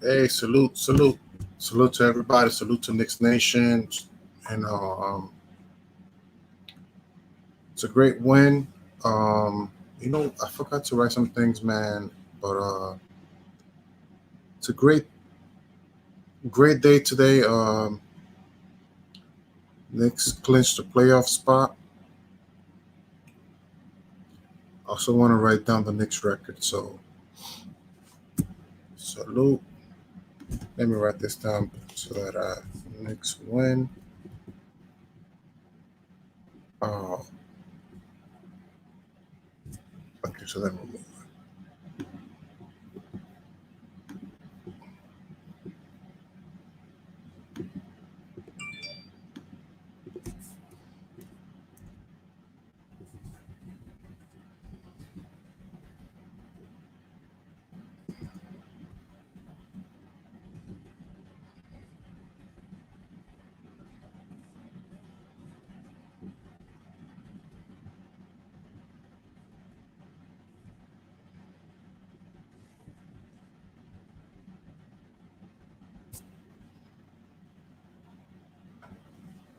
Hey, salute to everybody. Salute to Knicks Nation. And it's a great win. I forgot to write some things, man. But it's a great day today. Knicks clinched the playoff spot. Also want to write down the Knicks record. So salute. Let me write this down so that Knicks win. Uh, okay, so let me move.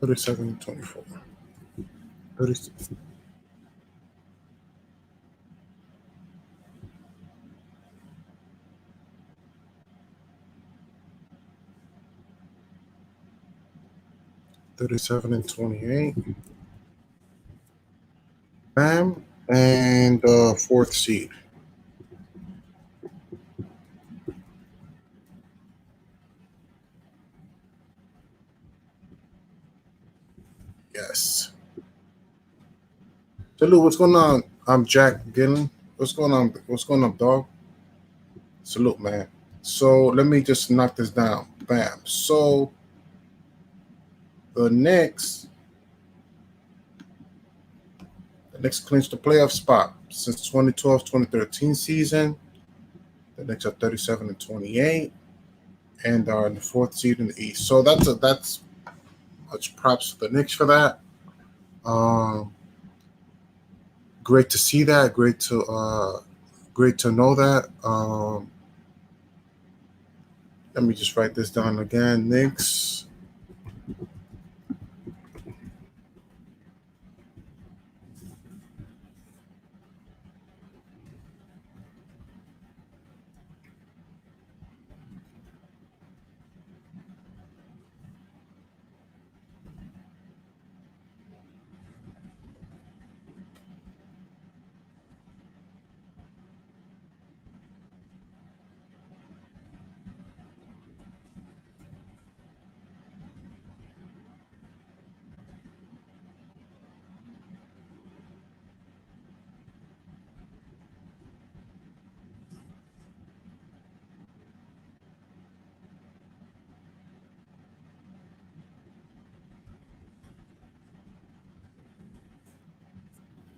37-24. 30, 37-28. Bam. And fourth seed. Yes. Salute, what's going on? I'm Jack Gillen. What's going on? What's going on, dog? Salute, man. So let me just knock this down. Bam. So the Knicks clinched the playoff spot since 2012-2013 season. The Knicks are 37-28 and are in the fourth seed in the East. So that's much props to the Knicks for that. Great to see that. Great to know that. Let me just write this down again. Knicks.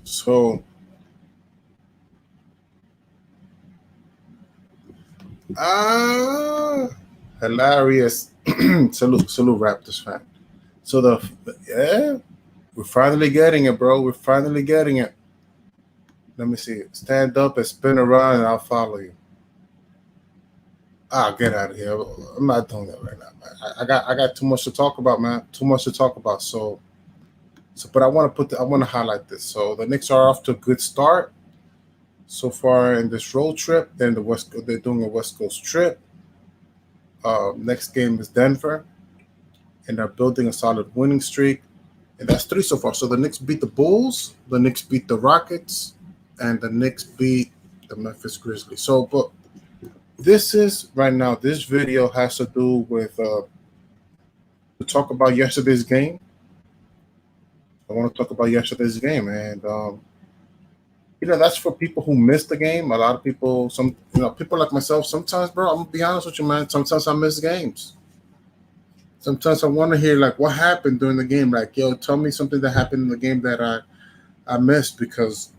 So hilarious. salute Raptors fan. So we're finally getting it, bro. We're finally getting it. Let me see. Stand up and spin around, and I'll follow you. Get out of here. I'm not doing that right now, man. I got too much to talk about, man. Too much to talk about. But I want to highlight this. So the Knicks are off to a good start so far in this road trip. They're in the West. They're doing a West Coast trip. Next game is Denver, and they're building a solid winning streak. And that's three so far. So the Knicks beat the Bulls, the Knicks beat the Rockets, and the Knicks beat the Memphis Grizzlies. So, but this is right now. This video has to do with to talk about yesterday's game. I want to talk about yesterday's game, and that's for people who missed the game. A lot of people, people like myself. Sometimes, bro, I'm gonna be honest with you, man. Sometimes I miss games. Sometimes I want to hear like what happened during the game. Like, yo, tell me something that happened in the game that I missed, because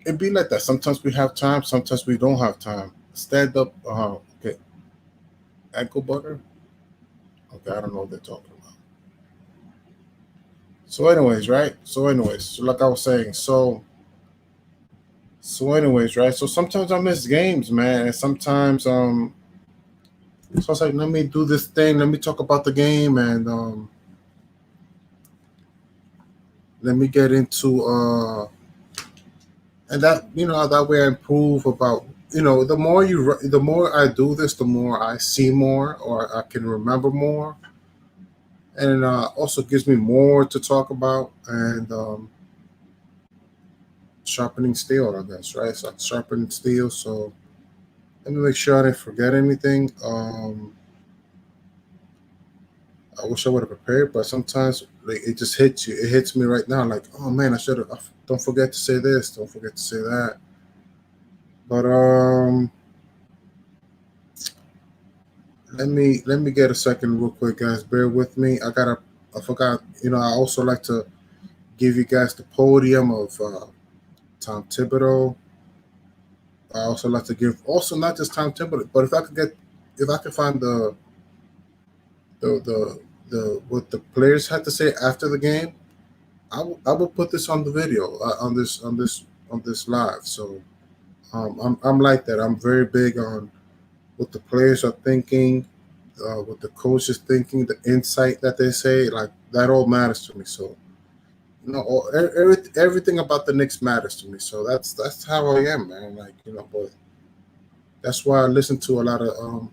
it be like that. Sometimes we have time, sometimes we don't have time. Stand up. Okay. Ankle butter. Okay, I don't know what they're talking about. So, anyways, right? So like I was saying, so anyways, right? So sometimes I miss games, man, and sometimes So I was like, let me do this thing. Let me talk about the game, and let me get into and that that way I improve about the more I do this, the more I see more, or I can remember more, and also gives me more to talk about, and sharpening steel, I guess, right? So sharpening steel. So let me make sure I didn't forget anything. I wish I would have prepared, but sometimes like it just hits you. It hits me right now, like, oh man, I should have. Don't forget to say this. Don't forget to say that. But let me get a second real quick, guys. Bear with me. I forgot. I also like to give you guys the podium of Tom Thibodeau. I also like to give also not just Tom Thibodeau, but if I could find the what the players had to say after the game, I will put this on the video on this live. So I'm like that. I'm very big on what the players are thinking, what the coach is thinking, the insight that they say. Like that all matters to me. So everything about the Knicks matters to me. So that's how I am, man. Like but that's why I listen to a lot of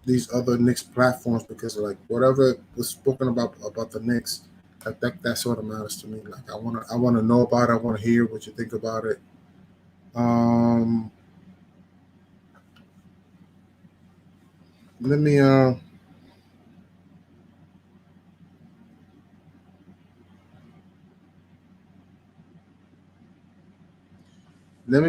these other Knicks platforms, because like whatever was spoken about the Knicks, like that sort of matters to me. Like I wanna know about it. I wanna hear what you think about it. Um, let me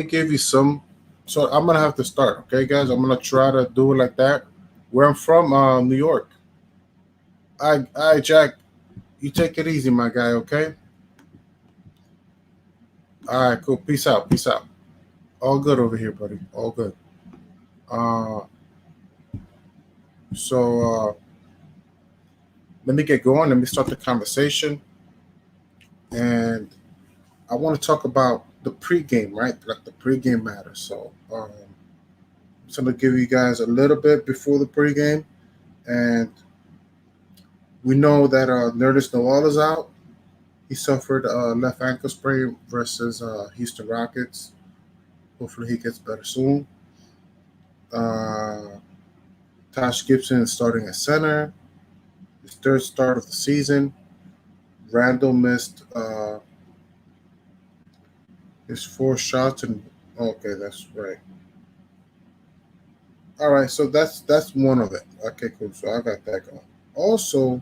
give you some. So I'm gonna have to start, okay, guys. I'm gonna try to do it like that. Where I'm from, New York. I Jack, you take it easy, my guy. Okay. All right, cool. Peace out. Peace out. All good over here, buddy. All good. Uh, so let me get going. Let me start the conversation, and I want to talk about the pregame, right? Like the pregame matters. So I'm just gonna give you guys a little bit before the pregame, and we know that Nerdist Noel is out. He suffered a left ankle sprain versus Houston Rockets. Hopefully, he gets better soon. Uh, Tosh Gibson is starting at center. His third start of the season. Randall missed his four shots, and okay, that's right. All right, so that's one of it. Okay, cool. So I got that going. Also,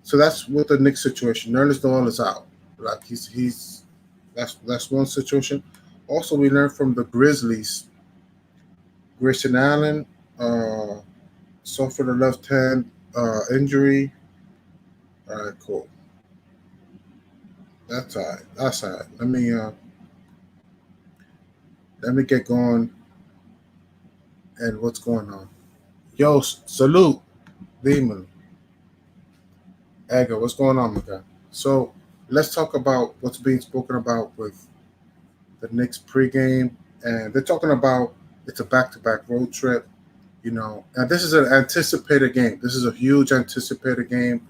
so that's what the Knicks situation. Nerlens Noel is out. Like he's that's one situation. Also, we learned from the Grizzlies. Grayson Allen uh, suffered a left hand injury. All right, cool. That's all right. That's all right. Let me get going and what's going on. Yo, salute, Demon. Aga, what's going on, my guy? So let's talk about what's being spoken about with the Knicks pregame, and they're talking about it's a back-to-back road trip. And this is an anticipated game. This is a huge anticipated game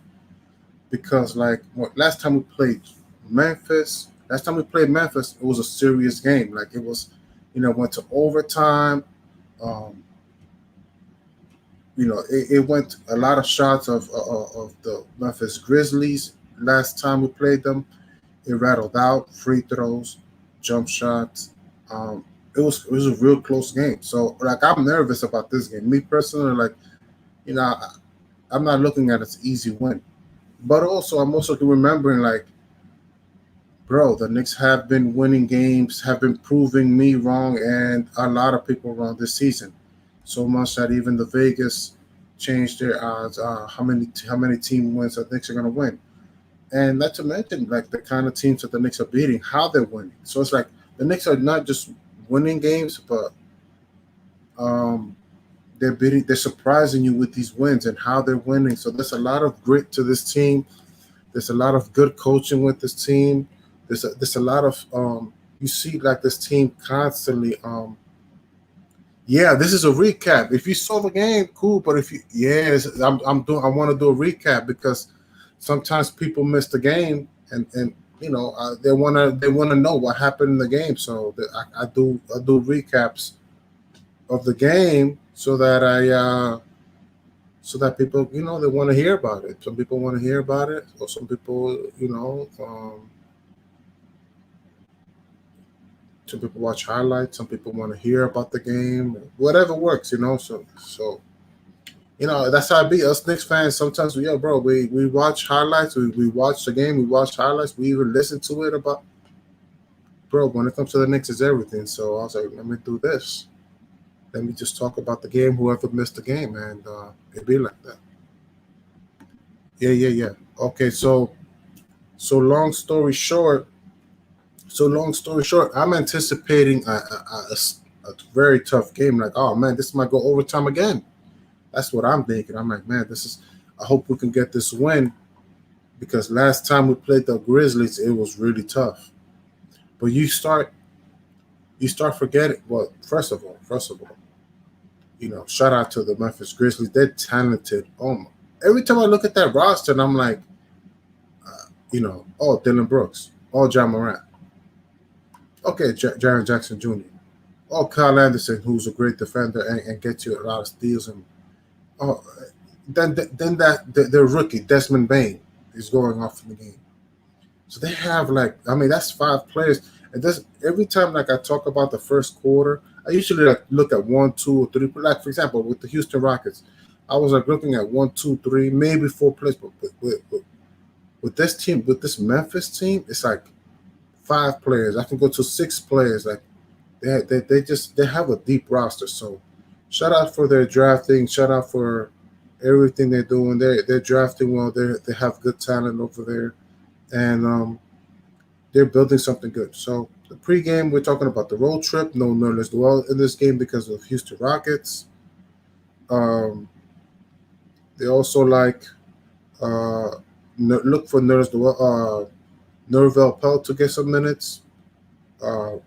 because, like, last time we played Memphis, it was a serious game. Like it was, went to overtime. Um, it went a lot of shots of the Memphis Grizzlies last time we played them. It rattled out free throws, jump shots. Um, it was a real close game. So like I'm nervous about this game. Me personally, like you know, I, I'm not looking at it as an easy win. But also I'm also remembering like, bro, the Knicks have been winning games, have been proving me wrong and a lot of people wrong this season. So much that even the Vegas changed their odds. How many team wins the Knicks are going to win, and not to mention like the kind of teams that the Knicks are beating, how they're winning. So it's like the Knicks are not just winning games, but um, they're surprising you with these wins and how they're winning. So there's a lot of grit to this team. There's a lot of good coaching with this team. There's a lot of you see like this team constantly Yeah, this is a recap. If you saw the game, cool. But if you, yes, I'm doing. I want to do a recap because sometimes people miss the game, and they wanna know what happened in the game. So I do recaps of the game so that people they want to hear about it. Some people want to hear about it, or some people some people watch highlights. Some people want to hear about the game. Whatever works. So that's how it be. Us Knicks fans, sometimes we watch highlights, we watch the game, we watch highlights, we even listen to it about when it comes to the Knicks it's everything. So I was like, let me do this. Let me just talk about the game, whoever missed the game, and it be like that. Yeah, yeah, yeah. Okay, so long story short, I'm anticipating a very tough game. Like, oh man, this might go overtime again. That's what I'm thinking. I'm like, man, this is. I hope we can get this win because last time we played the Grizzlies, it was really tough. But you start forgetting. Well, first of all, shout out to the Memphis Grizzlies. They're talented. Every time I look at that roster, and I'm like, oh, Dylan Brooks, oh, John Morant, okay, Jaren Jackson Jr., oh, Kyle Anderson, who's a great defender and gets you a lot of steals, and oh, then their rookie Desmond Bain is going off in the game. So they have that's 5 players. And this every time I talk about the first quarter, I usually look at 1, 2, or 3. Like for example, with the Houston Rockets, I was looking at 1, 2, 3, maybe 4 plays. But with this team, with this Memphis team, it's like 5 players. I can go to 6 players. Like they have a deep roster. So shout out for their drafting. Shout out for everything they're doing. They're drafting well. They have good talent over there, and they're building something good. So the pregame, we're talking about the road trip. No Nerlens Noel in this game because of Houston Rockets. Um, they also uh, look for Nerval Pell to get some minutes.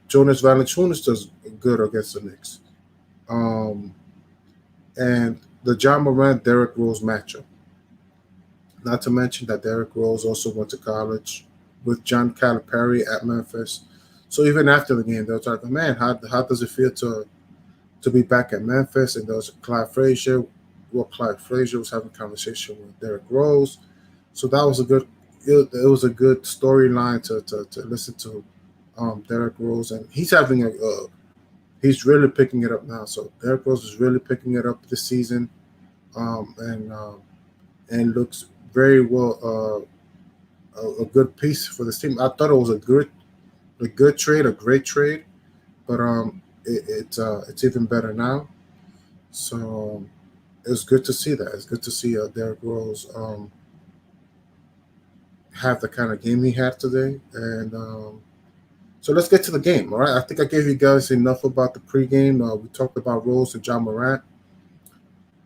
Jonas Valanciunas does good against the Knicks. Um, and the John Morant Derrick Rose matchup. Not to mention that Derrick Rose also went to college with John Calipari at Memphis. So even after the game, they were talking, man, how does it feel to be back at Memphis? And there was Clyde Frazier. Well, Clyde Frazier was having a conversation with Derrick Rose. So that was it was a good storyline to listen to Derrick Rose. And he's really picking it up now. So Derrick Rose is really picking it up this season. And looks very well a good piece for this team. I thought it was a good trade, a great trade, but it's even better now. So it's good to see that. It's good to see Derrick Rose have the kind of game he had today. And so let's get to the game. All right, I think I gave you guys enough about the pregame. We talked about Rose and John Morant.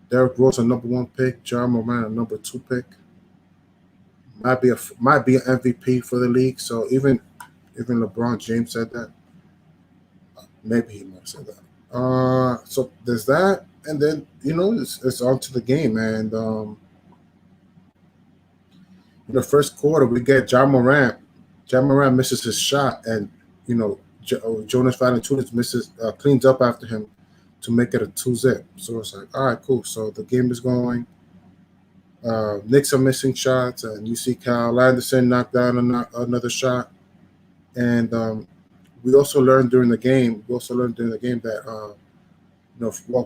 Derrick Rose a number 1 pick, John Morant a number 2 pick. Might be an MVP for the league. So even LeBron James said that. Maybe he might have said that. So there's that, and then it's on to the game. And in the first quarter, we get John Morant. John Morant misses his shot, and Jonas Valanciunas cleans up after him to make it a 2-zip. So it's like, all right, cool. So the game is going. Knicks are missing shots, and you see Kyle Anderson knock down another shot. And we also learned during the game. That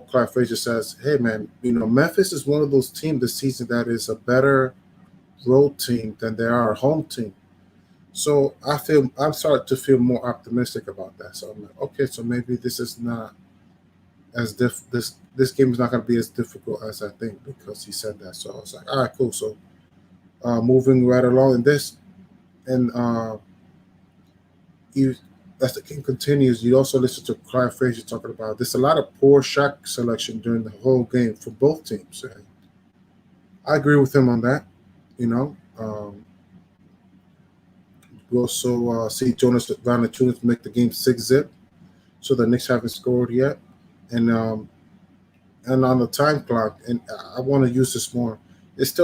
Clyde Frazier says, "Hey man, Memphis is one of those teams this season that is a better road team than they are a home team." So I'm starting to feel more optimistic about that. So I'm like, okay, so maybe this is not as this game is not going to be as difficult as I think because he said that. So I was like, all right, cool. So moving right along in this, and as the game continues, you also listen to Clyde Frazier talking about there's a lot of poor shot selection during the whole game for both teams. And I agree with him on that. We also see Jonas Valanciunas make the game 6-zip. So the Knicks haven't scored yet. And on the time clock, and I want to use this more. It's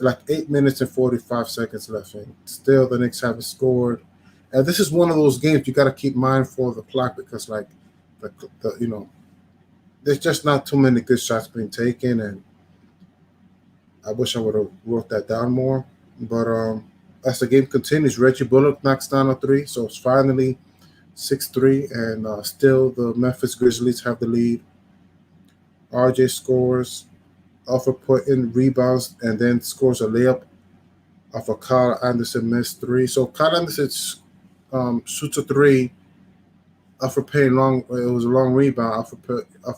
like 8 minutes and 45 seconds left, and still the Knicks haven't scored. And this is one of those games you got to keep mindful of the clock because like the there's just not too many good shots being taken, and I wish I would have wrote that down more. But as the game continues, Reggie Bullock knocks down a three, so it's finally 6-3, and still the Memphis Grizzlies have the lead. RJ scores off a put in rebounds and then scores a layup off a Kyle Anderson missed three. So Kyle Anderson shoots a three off a Payton long. It was a long rebound. Off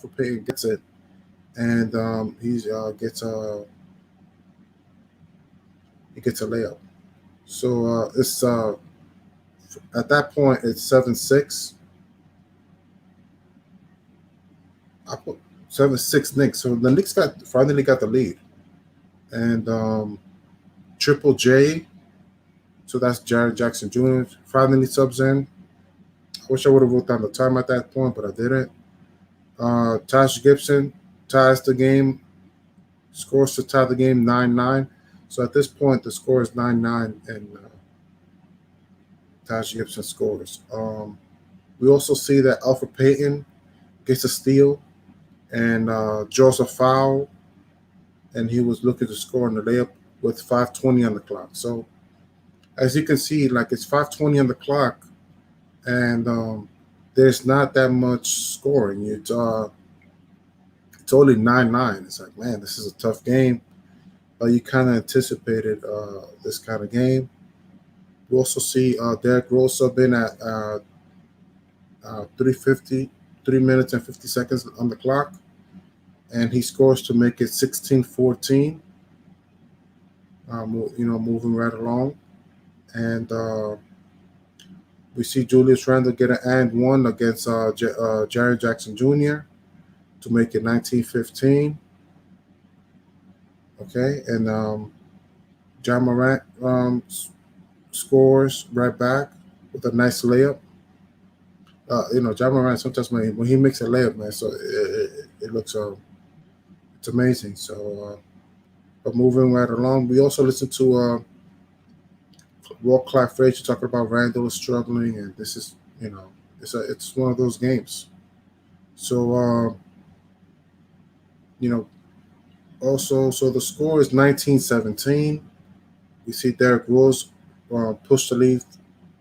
of Payton gets it, and he gets a layup. So it's at that point it's 7-6. I put 7-6 Knicks. So the Knicks finally got the lead, and Triple J. So that's Jared Jackson Jr. finally subs in. I wish I would have wrote down the time at that point, but I didn't. Taj Gibson ties the game, scores to tie the game 9-9. So at this point, the score is 9-9, and Taj Gibson scores. We also see that Alfred Payton gets a steal and draws a foul, and he was looking to score on the layup with 5:20 on the clock. So as you can see, like it's 5:20 on the clock, and there's not that much scoring. It's only 9-9. It's like, man, this is a tough game. But you kind of anticipated this kind of game. We also see Derrick Rose sub in at 3 minutes and 50 seconds on the clock, and he scores to make it 16-14. Moving right along, and we see Julius Randle get an and one against Jared Jackson Jr. to make it 19-15. Okay, and John Morant scores right back with a nice layup. John Morant sometimes when he makes a layup, man, so it looks it's amazing. So, but moving right along, we also listen to Walt Clyde Frazier talking about Randall is struggling, and this is it's one of those games. So also, so the score is 19-17. We see Derrick Rose push the lead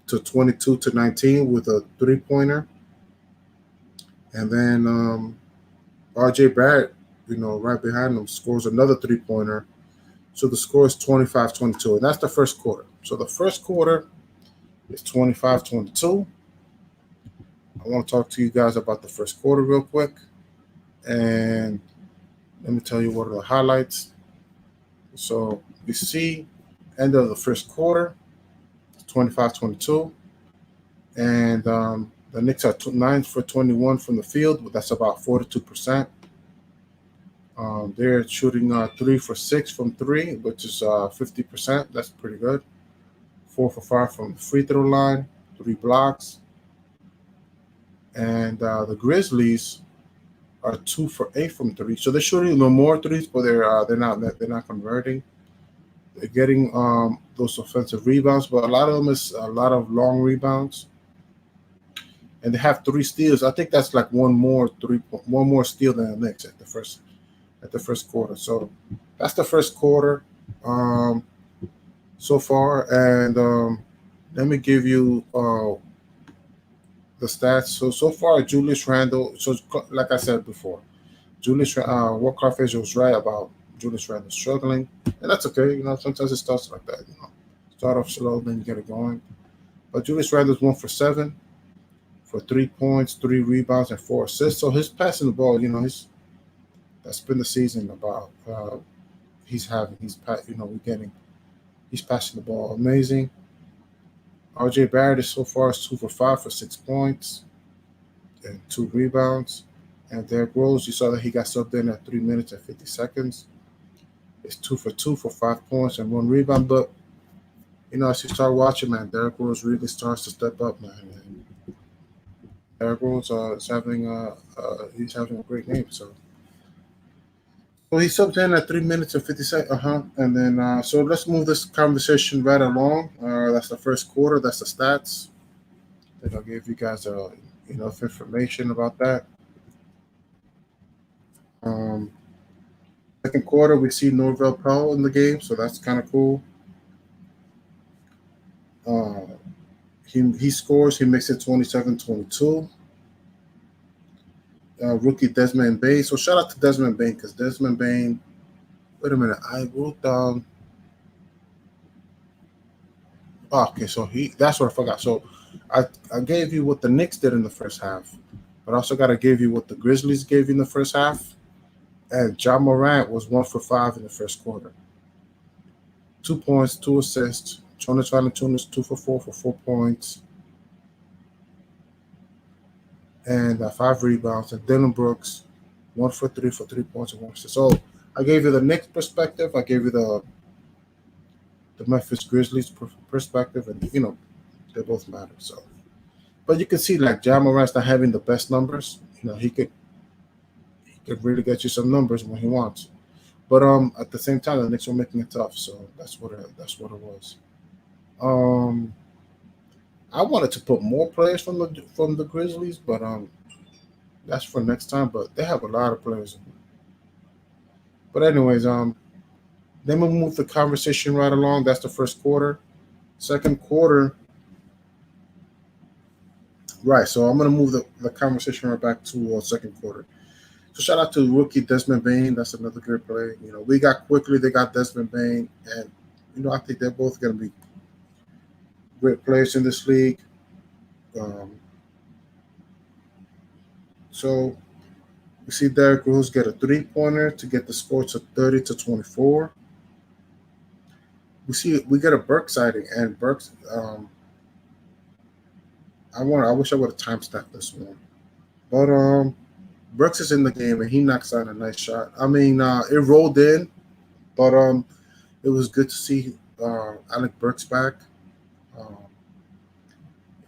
to 22-19 with a three-pointer. And then R.J. Barrett, right behind him, scores another three-pointer. So the score is 25-22, and that's the first quarter. So the first quarter is 25-22. I want to talk to you guys about the first quarter real quick. And let me tell you what are the highlights. So we see end of the first quarter, 25-22. And the Knicks are 9 for 21 from the field, but that's about 42%. They're shooting 3 for 6 from 3, which is 50%. That's pretty good. 4 for 5 from the free throw line, 3 blocks. And the Grizzlies are 2 for 8 from 3. So they're shooting a little more threes, but they're not converting. They're getting those offensive rebounds, but a lot of them is a lot of long rebounds. And they have 3 steals. I think that's like one more steal than the Knicks at the first quarter. So that's the first quarter so far. And let me give you the stats. So far, Julius Randle. So like I said before, Walker Frazier was right about Julius Randle struggling, and that's okay. Sometimes it starts like that. Start off slow, then you get it going. But Julius Randle's 1 for 7 for 3 points, 3 rebounds, and 4 assists. So he's passing the ball. That's been the season about. He's passing the ball amazing. R.J. Barrett is so far 2 for 5 for 6 points and 2 rebounds. And Derrick Rose, you saw that he got subbed in at 3 minutes and 50 seconds. It's 2 for 2 for 5 points and 1 rebound. But as you start watching, man, Derrick Rose really starts to step up, man. Derrick Rose he's having a great game. So he subbed in at 3 minutes and 50 seconds. And then so let's move this conversation right along. That's the first quarter. That's the stats. Then I'll give you guys enough information about that. Um, Second quarter, we see Norvell Powell in the game, so that's kind of cool. Uh, he scores. He makes it 27-22. Rookie Desmond Bain. So shout out to Desmond Bain because Desmond Bain. Wait a minute, I wrote down. Oh, okay, so that's what I forgot. So I gave you what the Knicks did in the first half, but I also got to give you what the Grizzlies gave you in the first half. And Ja Morant was 1 for 5 in the first quarter. 2 points, 2 assists. Jonas Valanciunas 2 for 4 for 4 points. And 5 rebounds. And Dylan Brooks 1 for 3 for 3 points and 1 assist. So I gave you the Knicks perspective. I gave you the Memphis Grizzlies perspective. And, they both matter. So, but you can see like Ja Morant's not having the best numbers. He could really get you some numbers when he wants. But at the same time, the Knicks were making it tough, so that's what it was. I wanted to put more players from the Grizzlies, but that's for next time. But they have a lot of players. But anyways, then we'll move the conversation right along. That's the first quarter. Second quarter. Right, so I'm gonna move the conversation right back to second quarter. So shout out to rookie Desmond Bain. That's another good play. We got quickly. They got Desmond Bain, and I think they're both going to be great players in this league. So we see Derrick Rose get a 3-pointer to get the score to 30-24. We get a Burke sighting, and Burke's. I wish I would have time-stamped this one, but Brooks is in the game and he knocks out a nice shot. I mean, it rolled in, but it was good to see Alec Burks back.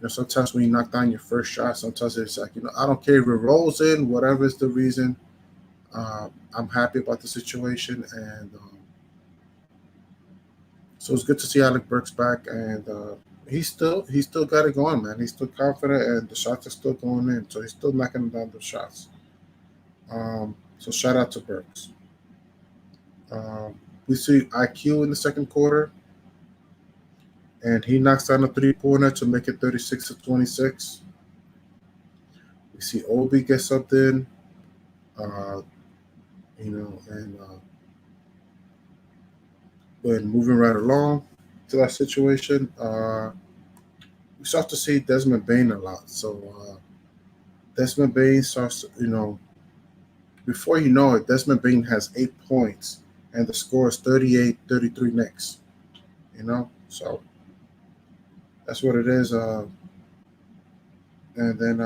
Sometimes when you knock down your first shot, sometimes it's like, I don't care if it rolls in, whatever is the reason. I'm happy about the situation, and so it's good to see Alec Burks back, and he's still got it going, man. He's still confident, and the shots are still going in, so he's still knocking down the shots. So shout out to Burks. We see IQ in the second quarter, and he knocks down a 3-pointer to make it 36-26. We see Obi get something, and moving right along to that situation, we start to see Desmond Bain a lot. So Desmond Bain starts, before you know it, Desmond Bain has 8 points, and the score is 38-33 Knicks. So that's what it is. And then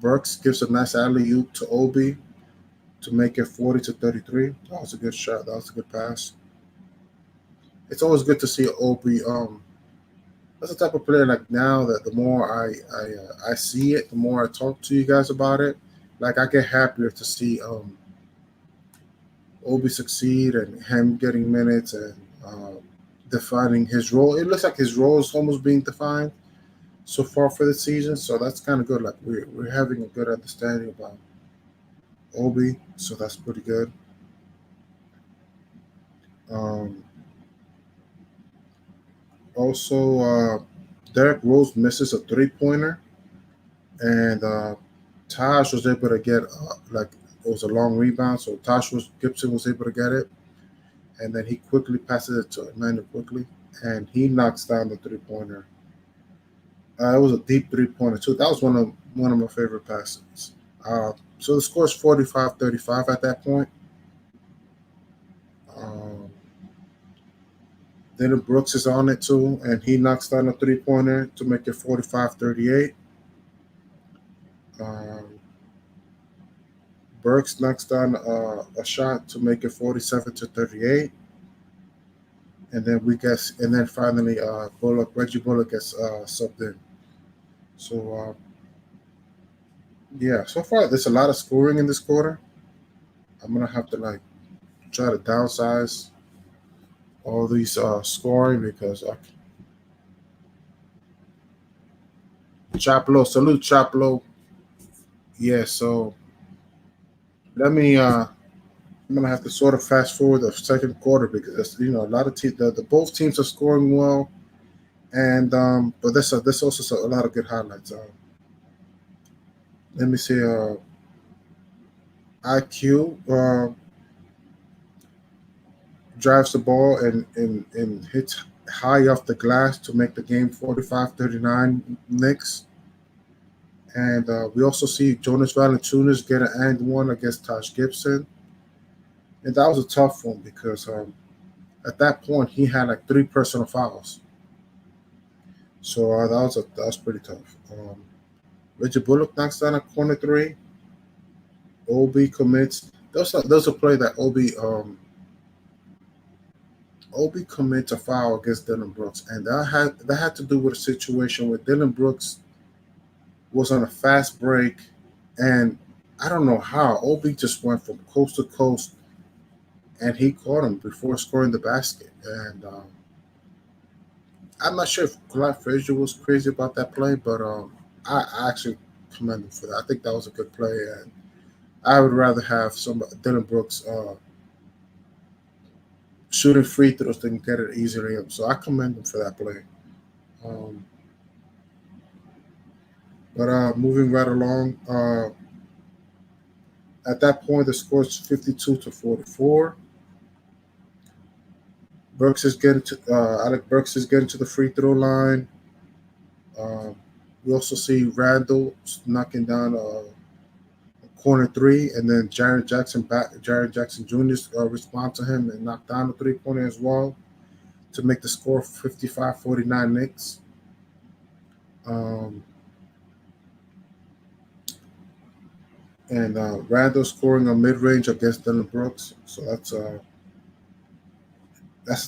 Burks gives a nice alley-oop to Obi to make it 40-33. That was a good shot. That was a good pass. It's always good to see Obi. That's the type of player like now that the more I see it, the more I talk to you guys about it. Like I get happier to see Obi succeed and him getting minutes and defining his role. It looks like his role is almost being defined so far for the season. So that's kind of good. Like we're having a good understanding about Obi. So that's pretty good. Also, Derrick Rose misses a 3-pointer, and Taj was able to get it was a long rebound, so Gibson was able to get it, and then he quickly passes it to Emmanuel quickly, and he knocks down the 3-pointer. It was a deep 3-pointer too. That was one of my favorite passes. So the score is 45-35 at that point. Then Brooks is on it too, and he knocks down a 3-pointer to make it 45-38. Burks knocks down a shot to make it 47-38. And then finally Reggie Bullock gets subbed in. So Yeah, so far there's a lot of scoring in this quarter. I'm gonna have to like try to downsize all these scoring because Chaplo, salute Chaplo. Yeah, so let me I'm gonna have to sort of fast forward the second quarter because a lot of the both teams are scoring well, and but there's also a lot of good highlights. Let me see. IQ drives the ball and hits high off the glass to make the game 45-39 Knicks. And we also see Jonas Valanciunas get an and one against Taj Gibson, and that was a tough one because at that point he had like three personal fouls, so that was pretty tough. Reggie Bullock knocks down a corner three. Obi commits. Those a play that Obi commits a foul against Dylan Brooks, and that had to do with a situation where Dylan Brooks was on a fast break, and I don't know how Obi just went from coast to coast, and he caught him before scoring the basket. And I'm not sure if Clyde Frazier was crazy about that play, but I actually commend him for that. I think that was a good play, and I would rather have some Dylan Brooks shooting free throws than get it easily up. So I commend him for that play. Um, but moving right along, at that point the score is 52-44. Alec Burks is getting to the free throw line. Um, we also see Randall knocking down a corner three, and then Jared Jackson Jr. Respond to him and knock down the 3-pointer as well to make the score 55-49 Knicks. Um, and Randall scoring a mid range against Dylan Brooks, so that's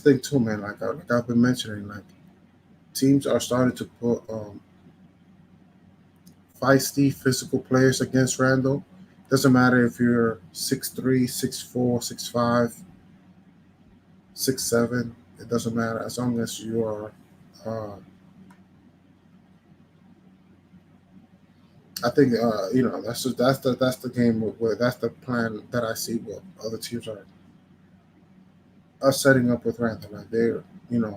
the thing too, man. Like I've been mentioning, like teams are starting to put feisty physical players against Randall. Doesn't matter if you're 6'3", 6'4", 6'5", 6'7". It doesn't matter as long as you are. Uh, I think that's the game where that's the plan that I see what other teams are setting up with Randall. Like they're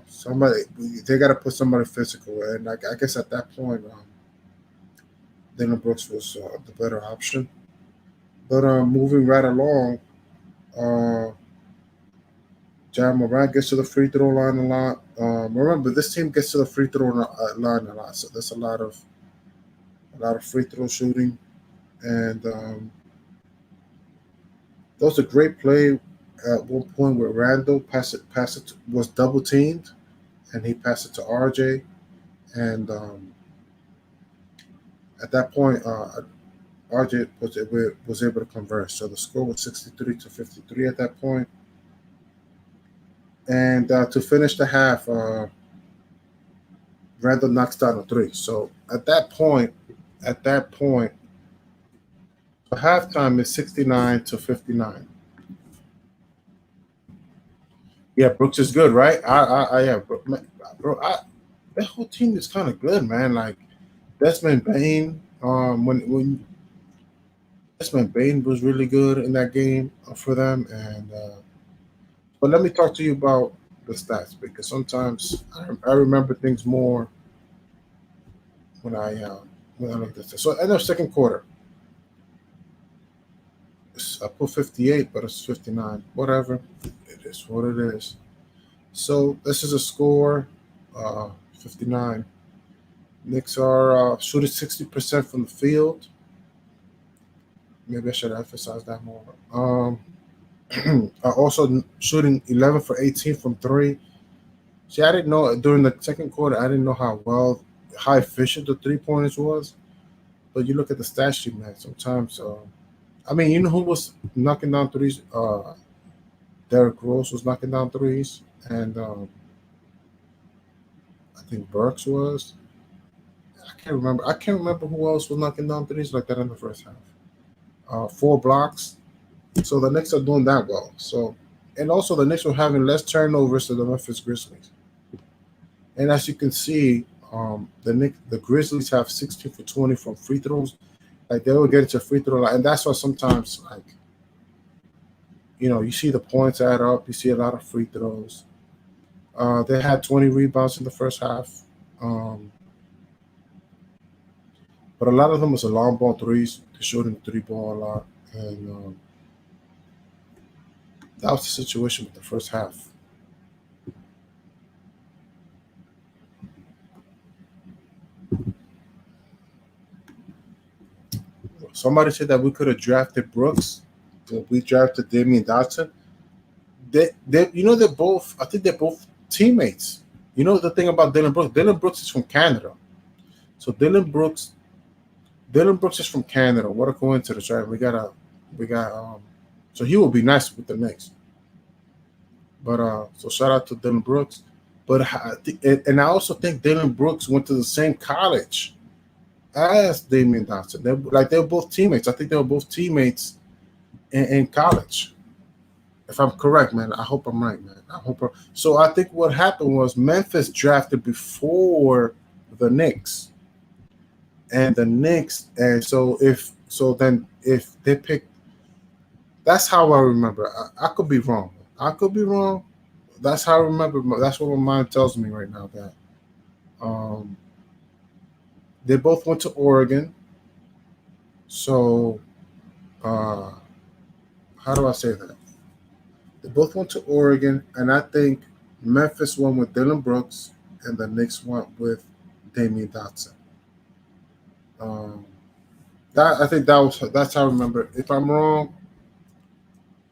somebody they got to put somebody physical, and like I guess at that point, Dylan Brooks was the better option. But moving right along, uh, John Morant gets to the free throw line a lot. Remember, this team gets to the free throw line a lot, so there's a lot of free throw shooting, and there was a great play at one point where Randall was double teamed, and he passed it to RJ, and at that point, RJ was able to convert. So the score was 63-53 at that point. And to finish the half, Randall knocks down a three. So at that point, the halftime is 69-59. Yeah, Brooks is good, right? Yeah, bro, that whole team is kind of good, man. Like Desmond Bain, when Desmond Bain was really good in that game for them, and but let me talk to you about the stats because sometimes I remember things more when I look at this. So end of second quarter, I put 58, but it's 59. Whatever, it is what it is. So this is a score, 59. Knicks are shooting 60% from the field. Maybe I should emphasize that more. Are also shooting 11 for 18 from three. See, I didn't know during the second quarter. I didn't know how efficient the 3 pointers was. But you look at the stat sheet, man. Sometimes, I mean, you know who was knocking down threes? Derrick Rose was knocking down threes, and I think Burks was. I can't remember. I can't remember who else was knocking down threes like that in the first half. 4 blocks. So the Knicks are doing that well. So, and also the Knicks were having less turnovers than the Memphis Grizzlies. And as you can see, the Grizzlies have 16 for 20 from free throws. Like they will get into free throw line, and that's why sometimes like you see the points add up. You see a lot of free throws. They had 20 rebounds in the first half, um, but a lot of them was a long ball threes. They shooting the three ball a lot, and that was the situation with the first half. Somebody said that we could have drafted Brooks. But we drafted Damian Dotson. They're both. I think they're both teammates. You know the thing about Dylan Brooks. Dylan Brooks is from Canada, so Dylan Brooks is from Canada. What a coincidence, right? We got. So he will be nice with the Knicks. But so shout out to Dylan Brooks. But and I also think Dylan Brooks went to the same college as Damian Dotson. They're both teammates. I think they were both teammates in college. If I'm correct, man, I hope I'm right, man. So I think what happened was Memphis drafted before the Knicks, and the Knicks, and if they pick, that's how I remember. I could be wrong. I could be wrong. That's how I remember. That's what my mind tells me right now. That um, they both went to Oregon. So uh, how do I say that? They both went to Oregon, and I think Memphis went with Dylan Brooks, and the Knicks went with Damian Dotson. Um, that I think that's how I remember. If I'm wrong,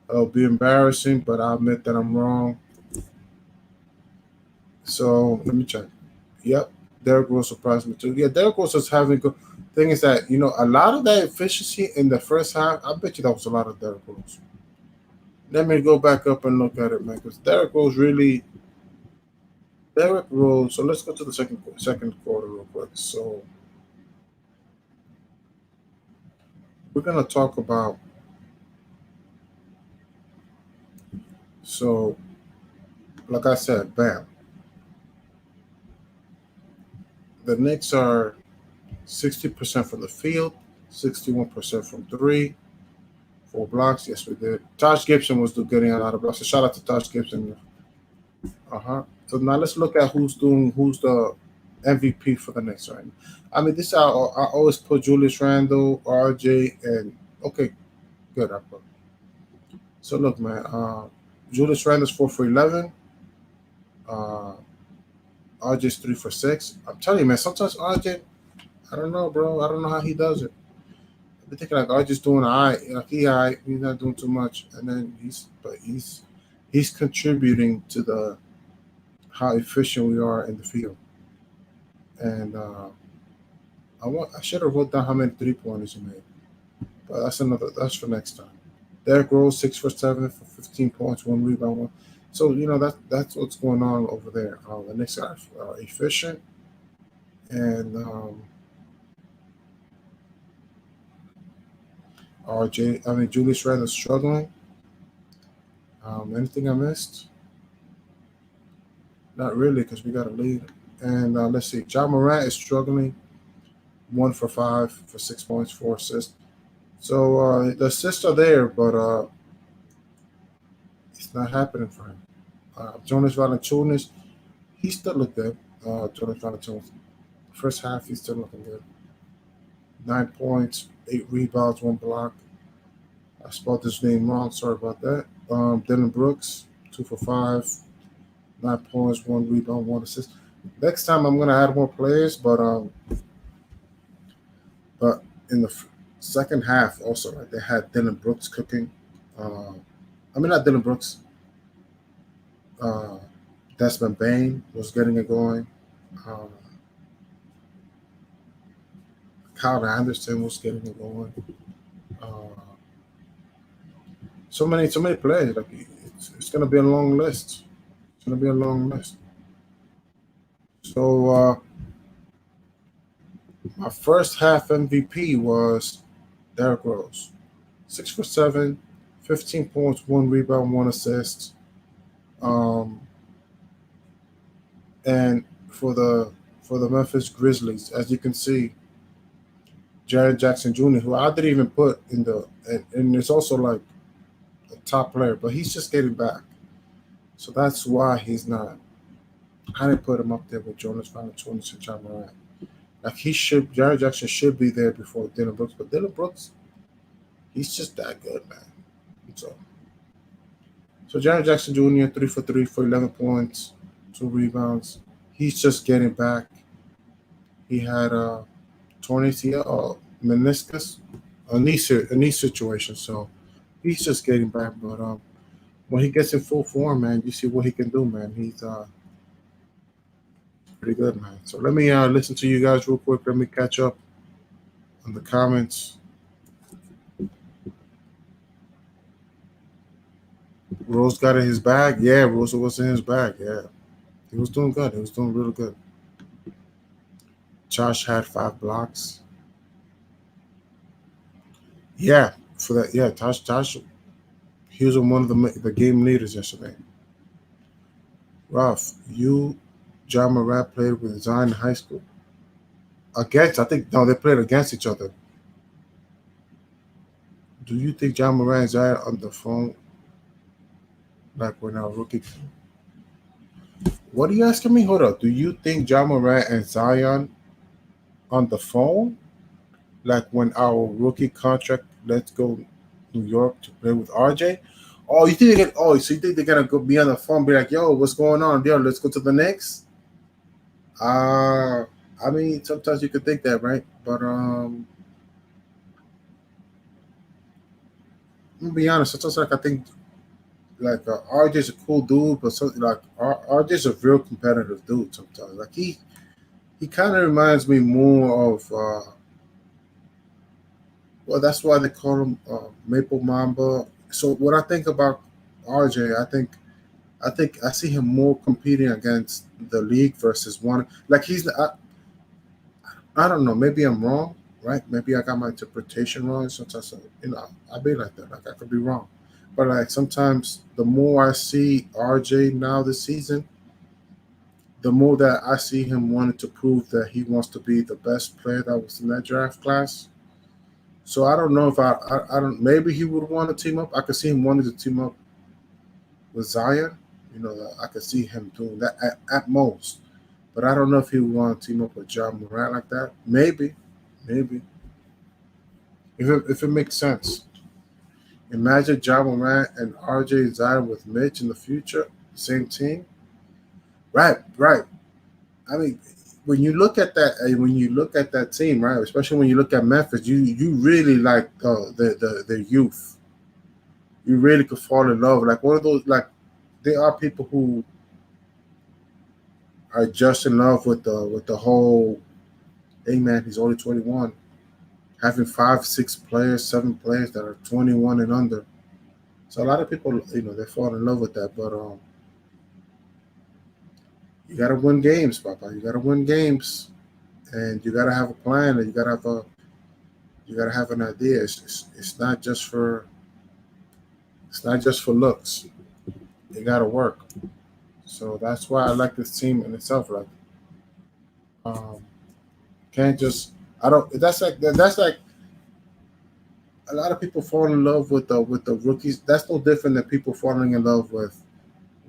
it'll be embarrassing, but I admit that I'm wrong. So let me check. Yep, Derrick Rose surprised me too. Yeah, Derrick Rose was having good. Thing is that a lot of that efficiency in the first half. I bet you that was a lot of Derrick Rose. Let me go back up and look at it, man, because Derrick Rose. So let's go to the second quarter real quick. So we're gonna talk about. So, like I said, bam. The Knicks are 60% from the field, 61% from three, 4 blocks. Yes, we did. Taj Gibson was getting a lot of blocks. So shout out to Taj Gibson. So now let's look at who's the MVP for the Knicks right now. I mean, I always put Julius Randle, RJ, and okay, good. I put. So look, man. Julius Randle's 4 for 11. Uh, RJ's 3 for 6. I'm telling you, man. Sometimes RJ, I don't know, bro. I don't know how he does it. I've been thinking like RJ's doing all right. Like he's not doing too much, and then he's contributing to the how efficient we are in the field. And I should have wrote down how many 3 pointers he made, but that's for next time. Derrick Rose 6 for 7 for 15 points, 1 rebound, one. So that's what's going on over there. The Knicks are efficient, and Julius Randle struggling. Anything I missed? Not really, because we got a lead. And let's see, John Morant is struggling. 1 for 5 for 6 points, 4 assists. So the assists are there, but it's not happening for him. Jonas Valanciunas, he still looked good. Jonas Valanciunas, first half he's still looking good. 9 points, 8 rebounds, 1 block. I spelled his name wrong. Sorry about that. Dylan Brooks, 2 for 5, 9 points, 1 rebound, 1 assist. Next time I'm gonna add more players, but in the second half also, right, they had Dylan Brooks cooking. Not Dylan Brooks. Uh, Desmond Bain was getting it going. Um, Kyle Anderson was getting it going. Uh, so many players. Like it's gonna be a long list. It's gonna be a long list. So My first half MVP was Derrick Rose. 6 for 7, 15 points, 1 rebound, 1 assist. Um, and for the Memphis Grizzlies, as you can see, Jared Jackson Jr., who I didn't even put in and it's also like a top player, but he's just getting back. So that's why he's not. I didn't put him up there with Jonas Valanciunas and John Morant. Like Jared Jackson should be there before Dylan Brooks, but Dylan Brooks, he's just that good, man. So, so Jared Jackson Jr. 3 for 3 for 11 points, 2 rebounds. He's just getting back. He had a torn ACL, meniscus, a knee situation. So he's just getting back. But when he gets in full form, man, you see what he can do, man. He's pretty good, man. So let me listen to you guys real quick. Let me catch up on the comments. Rose got in his bag. Yeah, Rose was in his bag. Yeah, he was doing good. He was doing really good. Josh had 5 blocks. Yeah, for that. Yeah, Josh. He was one of the game leaders yesterday. Ralph, John Morant played with Zion in high school. Against, I think, no, they played against each other. Do you think John Morant and Zion on the phone like when our rookie? What are you asking me? Hold up. Do you think John Morant and Zion on the phone like when our rookie contract let's go New York to play with RJ? Oh, you think so you think they're gonna go be on the phone, be like, yo, what's going on? Yo, let's go to the Knicks? I mean, sometimes you could think that, right? But I'm gonna be honest. Sometimes, like I think, like RJ's a cool dude, but something like RJ's a real competitive dude. Sometimes, like he kind of reminds me more of. Well, that's why they call him Maple Mamba. So what I think about RJ, I think I see him more competing against the league versus one. Like I don't know. Maybe I'm wrong, right? Maybe I got my interpretation wrong. Sometimes, I be like that. Like I could be wrong, but like sometimes the more I see RJ now this season, the more that I see him wanting to prove that he wants to be the best player that was in that draft class. So I don't know if I don't. Maybe he would want to team up. I could see him wanting to team up with Zion. I could see him doing that at most. But I don't know if he would want to team up with John Morant like that. Maybe if it makes sense. Imagine John Morant and RJ Zion with Mitch in the future, same team. Right. I mean, when you look at that, team, right, especially when you look at Memphis, you really like the youth. You really could fall in love. Like one of those, like there are people who are just in love with the whole. Hey man, he's only 21. Having 5, 6 players, 7 players that are 21 and under. So a lot of people, they fall in love with that. But you gotta win games, Papa. You gotta win games, and you gotta have a plan, and you gotta have an idea. It's not just for looks. You gotta work. So that's why I like this team in itself. Like, um, can't just I don't. That's like a lot of people fall in love with the rookies. That's no different than people falling in love with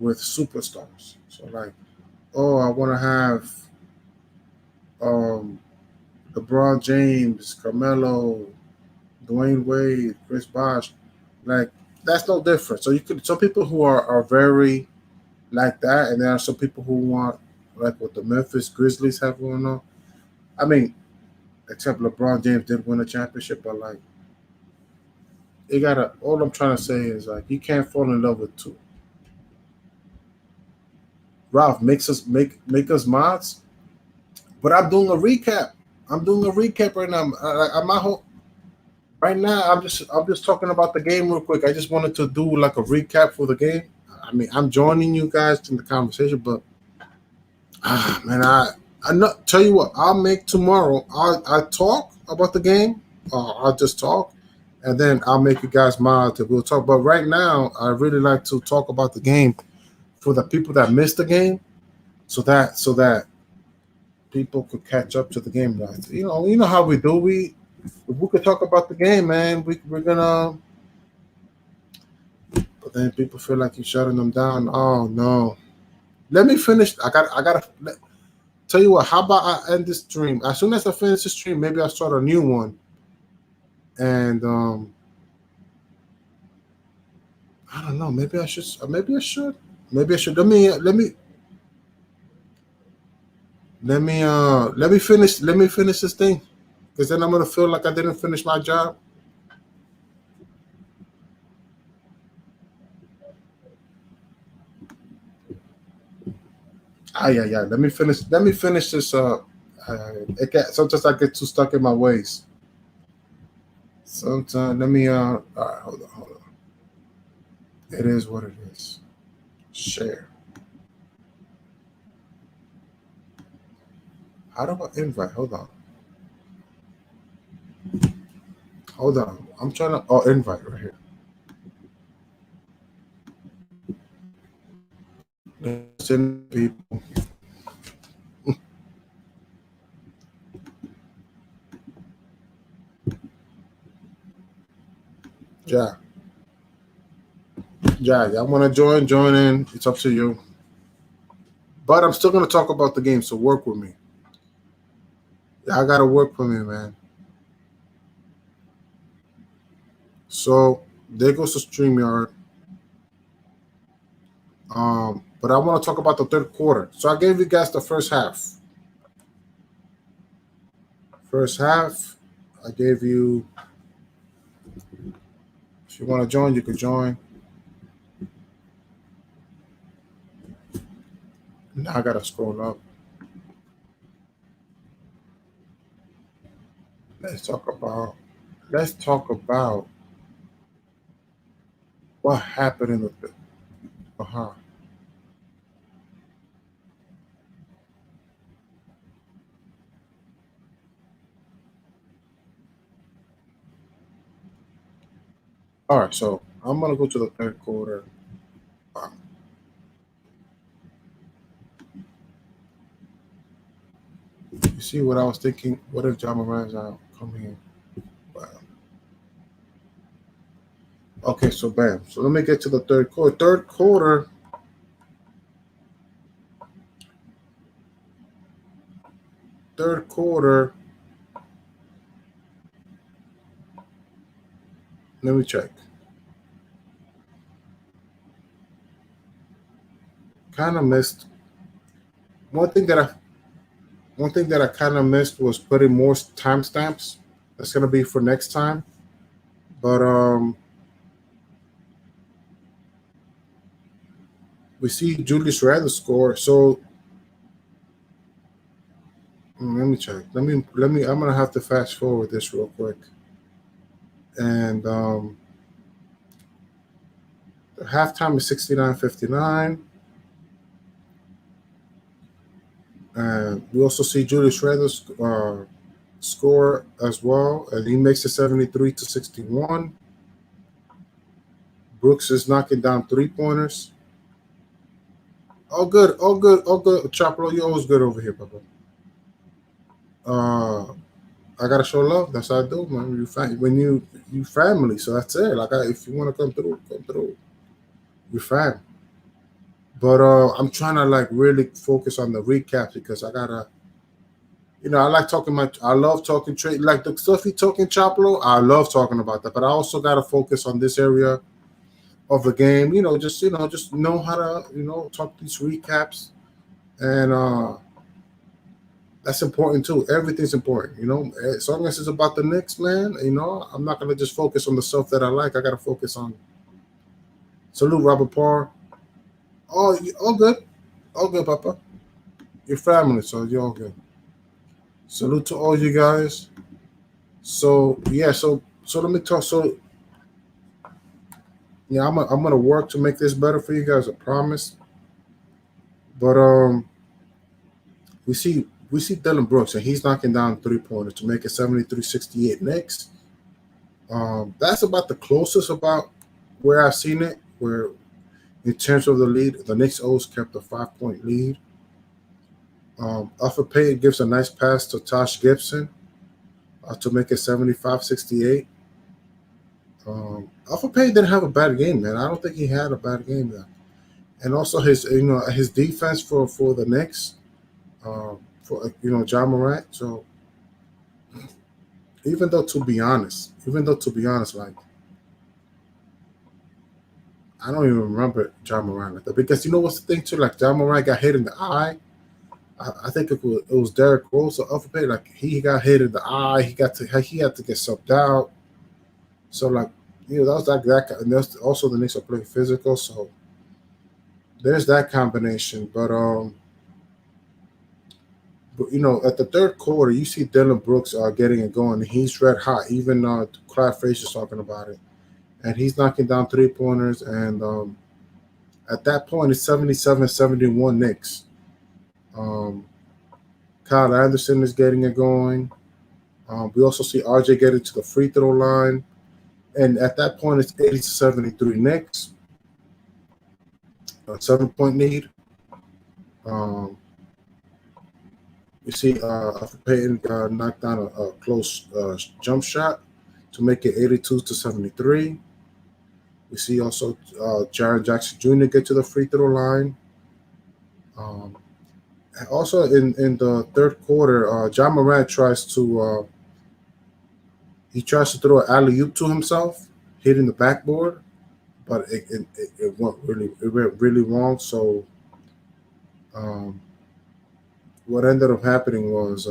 superstars. So like, oh, I want to have um, LeBron James, Carmelo, Dwayne Wade, Chris Bosh. Like that's no different. So you could some people who are very like that, and there are some people who want like what the Memphis Grizzlies have going on. I mean, except LeBron James did win a championship, but like you gotta. All I'm trying to say is like you can't fall in love with two. Ralph makes us make us mods, but I'm doing a recap. I'm doing a recap right now. I'm not right now. I'm just talking about the game real quick. I just wanted to do like a recap for the game. I mean, I'm joining you guys in the conversation, but man, I not tell you what. I'll make tomorrow. I talk about the game. I'll just talk, and then I'll make you guys mad to go talk. But right now, I really like to talk about the game for the people that missed the game, so that people could catch up to the game. Right? You know how we do. We if we could talk about the game, man. We're gonna. But then people feel like you're shutting them down. Oh no. Let me finish. I gotta tell you what. How about I end this stream? As soon as I finish the stream, maybe I'll start a new one. And I don't know. Maybe I should. Maybe I should. Maybe I should. Let me finish. Let me finish this thing, because then I'm gonna feel like I didn't finish my job. Ah, yeah, yeah. Let me finish. Let me finish this. Sometimes I get too stuck in my ways. Sometimes let me. All right, hold on, hold on. It is what it is. Share. How do I invite? Hold on. Hold on. I'm trying to. Oh, invite right here. Listen, people. Yeah, yeah. Y'all want to join? Join in. It's up to you. But I'm still gonna talk about the game, so work with me. Y'all gotta work for me, man. So there goes the StreamYard. But I want to talk about the third quarter. So I gave you guys the first half. First half, I gave you. If you want to join, you can join. Now I gotta scroll up. Let's talk about. Let's talk about what happened in the. Uh-huh. All right, so I'm gonna go to the third quarter. Um, you see what I was thinking? What if John Moran's out coming in? Wow. Okay, so bam. So let me get to the third quarter. Third quarter. Third quarter. Let me check. Kind of missed one thing that I one thing that I kind of missed was putting more timestamps. That's gonna be for next time. But we see Julius Randle score. So let me check. Let me. I'm gonna have to fast forward this real quick. And the halftime is 69-59. And we also see Julius Randle score as well, and he makes it 73-61. Brooks is knocking down 3 pointers. All good, all good, all good. Chopper, you always good over here, Papa. Uh, I gotta show love. That's how I do, man. When you family, so that's it. Like if you want to come through, come through. You fam. But I'm trying to like really focus on the recap because I gotta. I like talking I love talking trade, like the stuff you talking Choplo. I love talking about that, but I also gotta focus on this area of the game. Just know how to talk these recaps, and that's important too. Everything's important, as long as it's about the Knicks, man. I'm not gonna just focus on the stuff that I like. I gotta focus on. Salute, Robert Parr. All good, Papa. Your family, so you're all good. Salute to all you guys. So yeah, so let me talk. So yeah, I'm gonna work to make this better for you guys. I promise. But we see we see Dylan Brooks, and he's knocking down 3-pointers to make it 73-68 Knicks. That's about the closest about where I've seen it, where in terms of the lead, the Knicks always kept a 5-point lead. Alfred Payton gives a nice pass to Tosh Gibson to make it 75-68. Alfred Payton didn't have a bad game, man. I don't think he had a bad game there. And also his defense for the Knicks, for Ja Morant. So even though to be honest, like I don't even remember Ja Morant like that, because you know what's the thing too, like Ja Morant got hit in the eye. I think it was Derrick Rose or Alfred Payton. Like he got hit in the eye. He had to get subbed out. So like that was like that, and there's also the Knicks are playing physical. So there's that combination. But at the third quarter, you see Dylan Brooks getting it going. He's red hot. Even Clyde Frazier's talking about it, and he's knocking down 3-pointers. And at that point, it's 77-71 Knicks. Kyle Anderson is getting it going. We also see RJ getting to the free throw line. And at that point, it's 80-73 Knicks. A 7-point lead. You see Payton knocked down a close jump shot to make it 82-73. We see also Jaren Jackson Jr. get to the free throw line. Also in the third quarter, Ja Morant tries to throw an alley-oop to himself, hitting the backboard, but it went really wrong. So what ended up happening was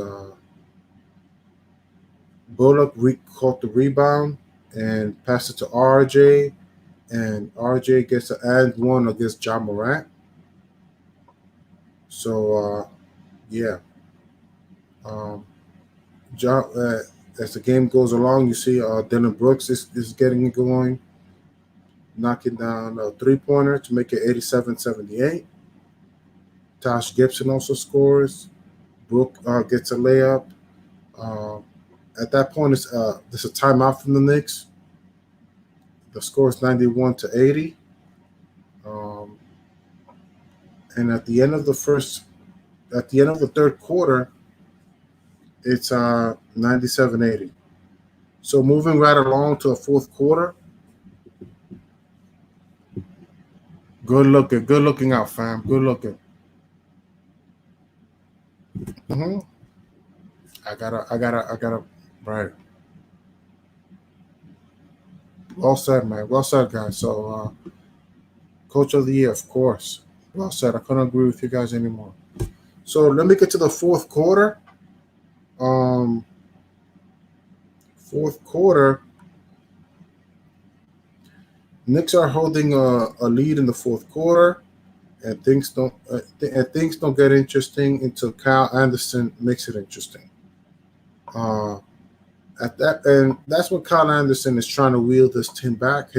Bullock caught the rebound and passed it to RJ, and RJ gets an and one against Ja Morant. So as the game goes along, you see Dylan Brooks is getting it going, knocking down a 3-pointer to make it 87-78. Tosh Gibson also scores. Brook gets a layup. At that point, there's a timeout from the Knicks. The score is 91-80. And at the end of the third quarter, it's 97-80. So moving right along to the fourth quarter. Good looking out, fam. Good looking. I gotta. Right. Well said, man. Well said, guys. So, Coach of the Year, of course. Well said. I couldn't agree with you guys anymore. So let me get to the fourth quarter. Fourth quarter, Knicks are holding a lead in the fourth quarter, and things don't get interesting until Kyle Anderson makes it interesting. And that's when Kyle Anderson is trying to wheel his team back.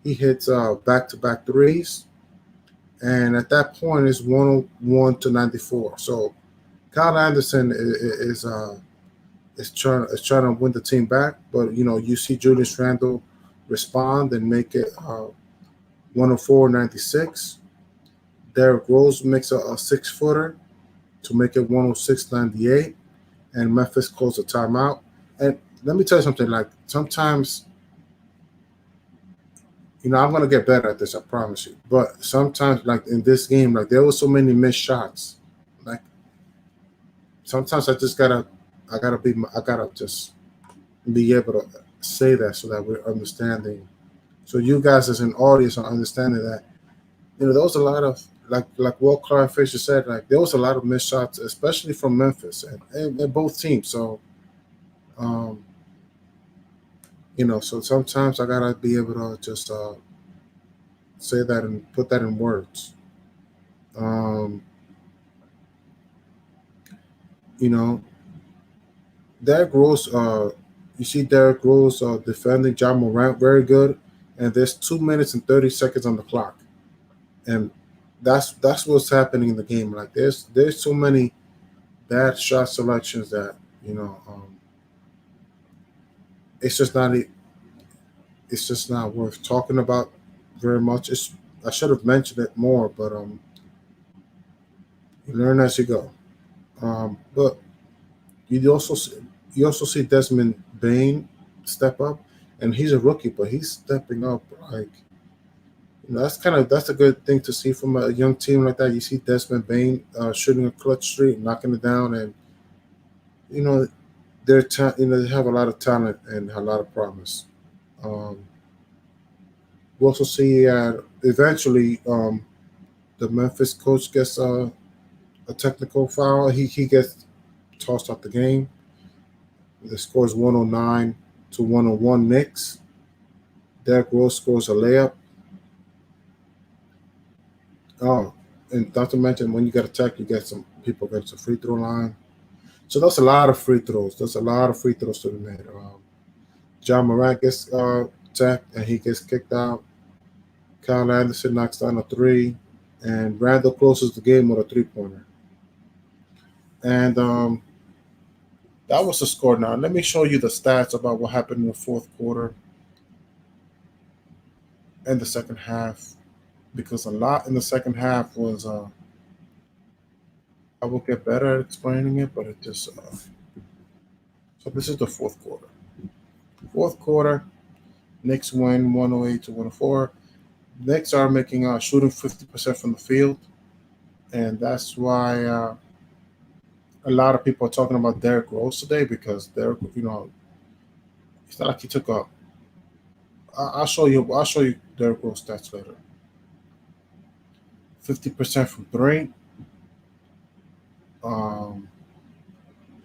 He hits back-to-back threes, and at that point it's 101-94. So Kyle Anderson is trying to win the team back, but you see Julius Randle respond and make it 104-96. Derrick Rose makes a 6-footer to make it 106-98, and Memphis calls a timeout. And let me tell you something. Like sometimes, I'm gonna get better at this, I promise you. But sometimes, like in this game, like there were so many missed shots. Like sometimes I gotta just be able to say that so that we're understanding. So you guys as an audience are understanding that, there was a lot of like what Clyde Frazier said, like there was a lot of missed shots, especially from Memphis and both teams. So so sometimes I gotta be able to just say that and put that in words. Derrick Rose, you see Derrick Rose defending Ja Morant very good, and there's 2 minutes and 30 seconds on the clock. And that's what's happening in the game. Like there's so many bad shot selections that it's just not it's just not worth talking about very much. I should have mentioned it more, but you learn as you go. But you also see, you also see Desmond Bain step up, and he's a rookie, but he's stepping up like that's a good thing to see from a young team like that. You see Desmond Bain shooting a clutch streak, knocking it down, and you know they have a lot of talent and a lot of promise. Um, we also see eventually the Memphis coach gets a technical foul. He gets tossed out the game. The score is 109 to 101 Knicks. Derrick Rose scores a layup. Oh, and not to mention when you get attacked, you get some people get to free throw line. So that's a lot of free throws. There's a lot of free throws to be made. John Morant gets attacked and he gets kicked out. Kyle Anderson knocks down a three, and Randall closes the game with a 3-pointer. And that was the score. Now let me show you the stats about what happened in the fourth quarter and the second half, because a lot in the second half was. I will get better at explaining it, but it just. So this is the fourth quarter. Fourth quarter, Knicks win 108 to 104. Knicks are making shooting 50% from the field, and that's why a lot of people are talking about Derrick Rose today because Derrick, it's not like he took a. I'll show you. I'll show you Derrick Rose stats later. 50% from three. Um,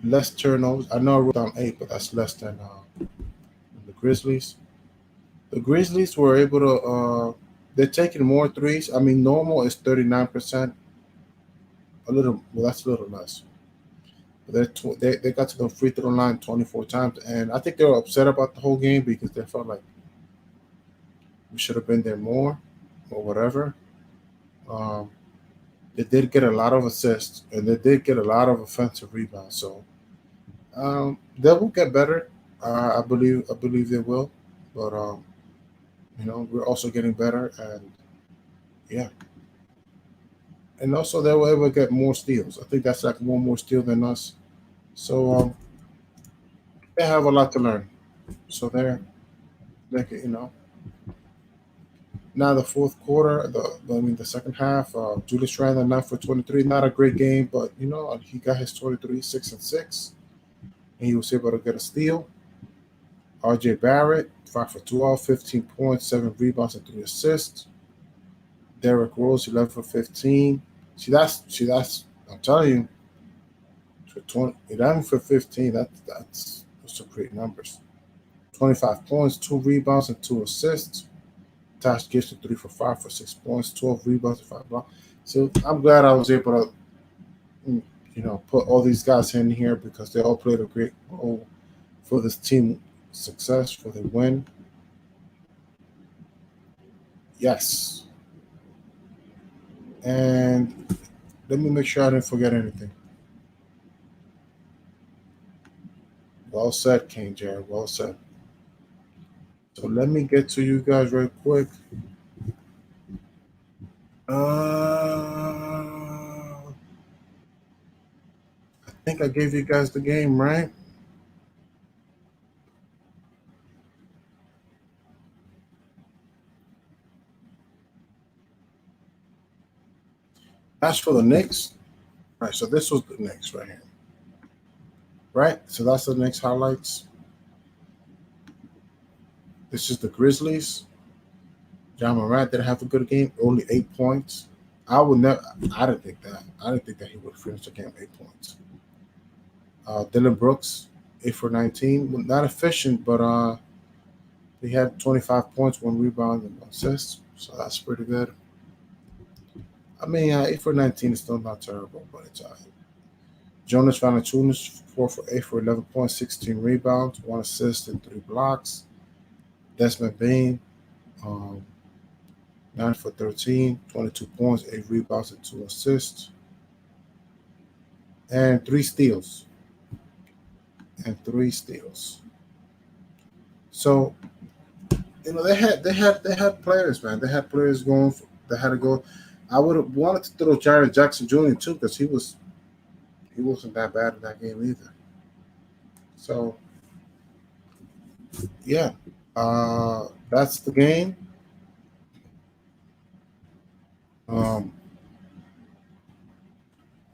Less turnovers. I know I wrote down 8, but that's less than the Grizzlies. The Grizzlies were able to. They're taking more threes. I mean, normal is 39%. A little. Well, that's a little less. They got to the free throw line 24 times, and I think they were upset about the whole game because they felt like we should have been there more, or whatever. Um, they did get a lot of assists, and they did get a lot of offensive rebounds. So they will get better. I believe. I believe they will. But we're also getting better, and yeah, and also they will able to get more steals. I think that's like one more steal than us. So they have a lot to learn. So they can, now the fourth quarter, the second half, Julius Randle 9 for 23, not a great game, but he got his 23, 6 and 6, and he was able to get a steal. R.J. Barrett 5 for 12, 15 points, 7 rebounds, and 3 assists. Derrick Rose 11 for 15. See that's I'm telling you, for 11 for 15, that's those some great numbers. 25 points, 2 rebounds, and 2 assists. Tash Gibson 3 for 5 for 6 points, 12 rebounds, and 5 blocks. So I'm glad I was able to, put all these guys in here because they all played a great role for this team success, for the win. Yes. And let me make sure I didn't forget anything. Well said, King Jared. Well said. So let me get to you guys real quick. I think I gave you guys the game, right? That's for the Knicks. Right, so this was the Knicks right here. Right? So that's the Knicks highlights. This is the Grizzlies. John Morant didn't have a good game, only 8 points. I would never. I didn't think that. I didn't think that he would finish the game 8 points. Dylan Brooks, 8 for 19, well, not efficient, but he had 25 points, 1 rebound, and 1 assist. So that's pretty good. I mean, 8 for 19 is still not terrible, but it's all right. Jonas Valanciunas, 4 for 8 for 11 points, 16 rebounds, 1 assist, and 3 blocks. Desmond Bain, um, 9 for 13, 22 points, 8 rebounds, and 2 assists, and 3 steals. So they had players, man. They had players going. They had to go. I would have wanted to throw Jared Jackson Jr. too because he wasn't that bad in that game either. So yeah, that's the game. Um,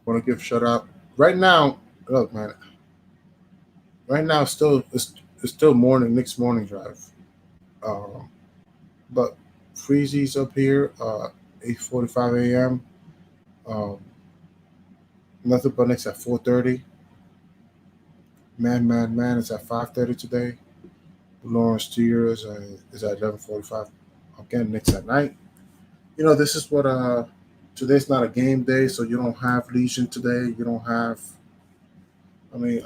Want to give shout out right now. Look, man. Right now, it's still morning. Next morning drive. Um, but Freezy's up here. 8:45 a.m. Um, Nothing but next at 4:30. Man is at 5:30 today. Lawrence Tears is at 11:45. Again, next at night. This is what today's not a game day, so you don't have Legion today. You don't have. I mean,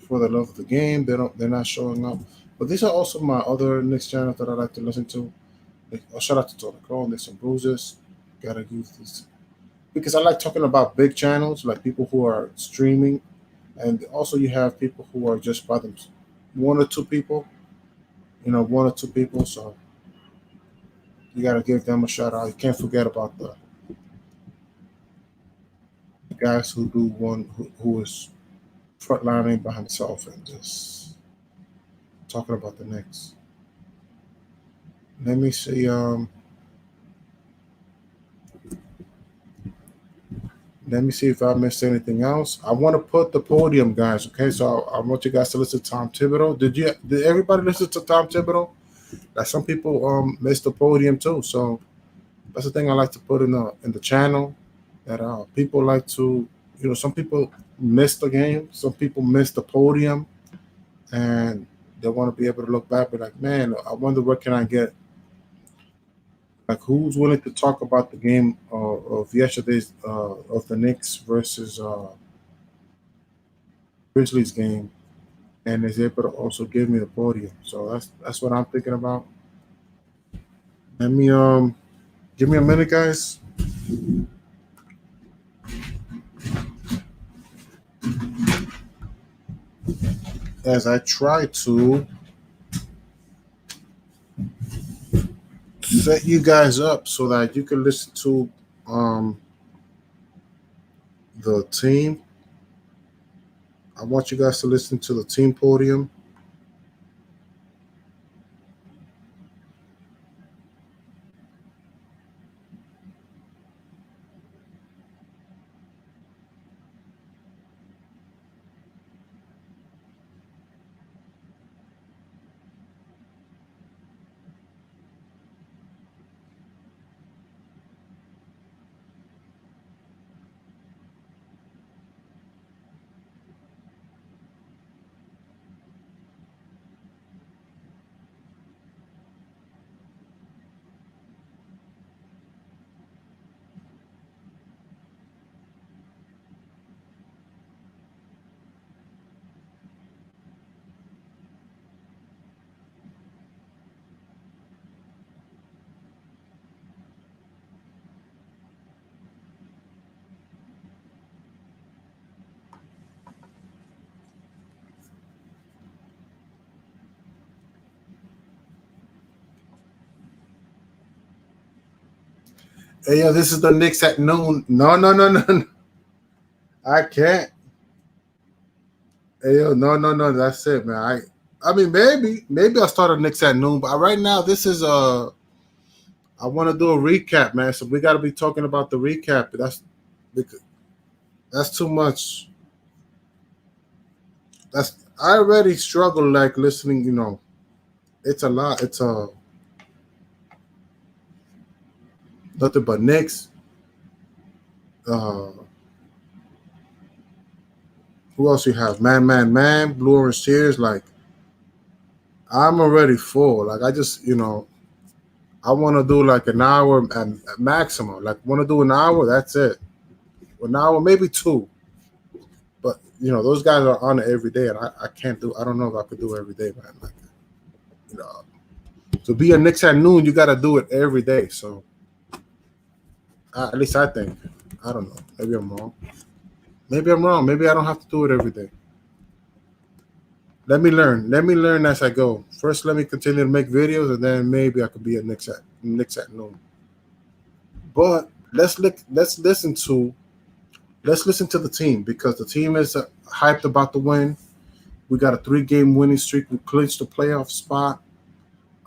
for the love of the game, they're not showing up. But these are also my other Knicks channels that I like to listen to. Shout out to Tony Crow, Knicks and Bruises. Gotta use this because I like talking about big channels, like people who are streaming, and also you have people who are just by themselves, one or two people, one or two people. So you gotta give them a shout out. You can't forget about the guys who do one who is frontlining by himself and just talking about the Knicks. Let me see. Let me see if I missed anything else. I want to put the podium, guys. Okay, so I want you guys to listen to Tom Thibodeau. Did everybody listen to Tom Thibodeau? Like some people missed the podium too. So that's the thing I like to put in the channel. That people like to, some people miss the game, some people miss the podium, and they want to be able to look back, be like, man, I wonder what can I get. Like, who's willing to talk about the game of yesterday's of the Knicks versus Grizzlies game, and is able to also give me the podium. So that's what I'm thinking about. Let me give me a minute, guys. As I try to set you guys up so that you can listen to the team. I want you guys to listen to the team podium. Hey, yo, this is the Knicks at noon. No, no, no, no, no. I can't. Hey, yo, no, no, no. That's it, man. I mean, maybe I'll start a Knicks at noon, but right now, this is I want to do a recap, man. So we got to be talking about the recap. That's too much. I already struggle like listening. It's a lot. It's nothing but Knicks. Uh, who else you have? Man. Blue Orange Tears. Like I'm already full. Like I just, I want to do like an hour and maximum. Like want to do an hour. That's it. An hour, maybe two. But those guys are on it every day, and I can't do. I don't know if I could do it every day, man. Like, you know, To be a Knicks at noon, you got to do it every day. So, at least I think. I don't know. Maybe I'm wrong. Maybe I'm wrong. Maybe I don't have to do it every day. Let me learn. Let me learn as I go. First, let me continue to make videos, and then maybe I could be a Knicks at noon. But let's listen to the team, because the team is hyped about the win. We got a 3-game winning streak. We clinched the playoff spot.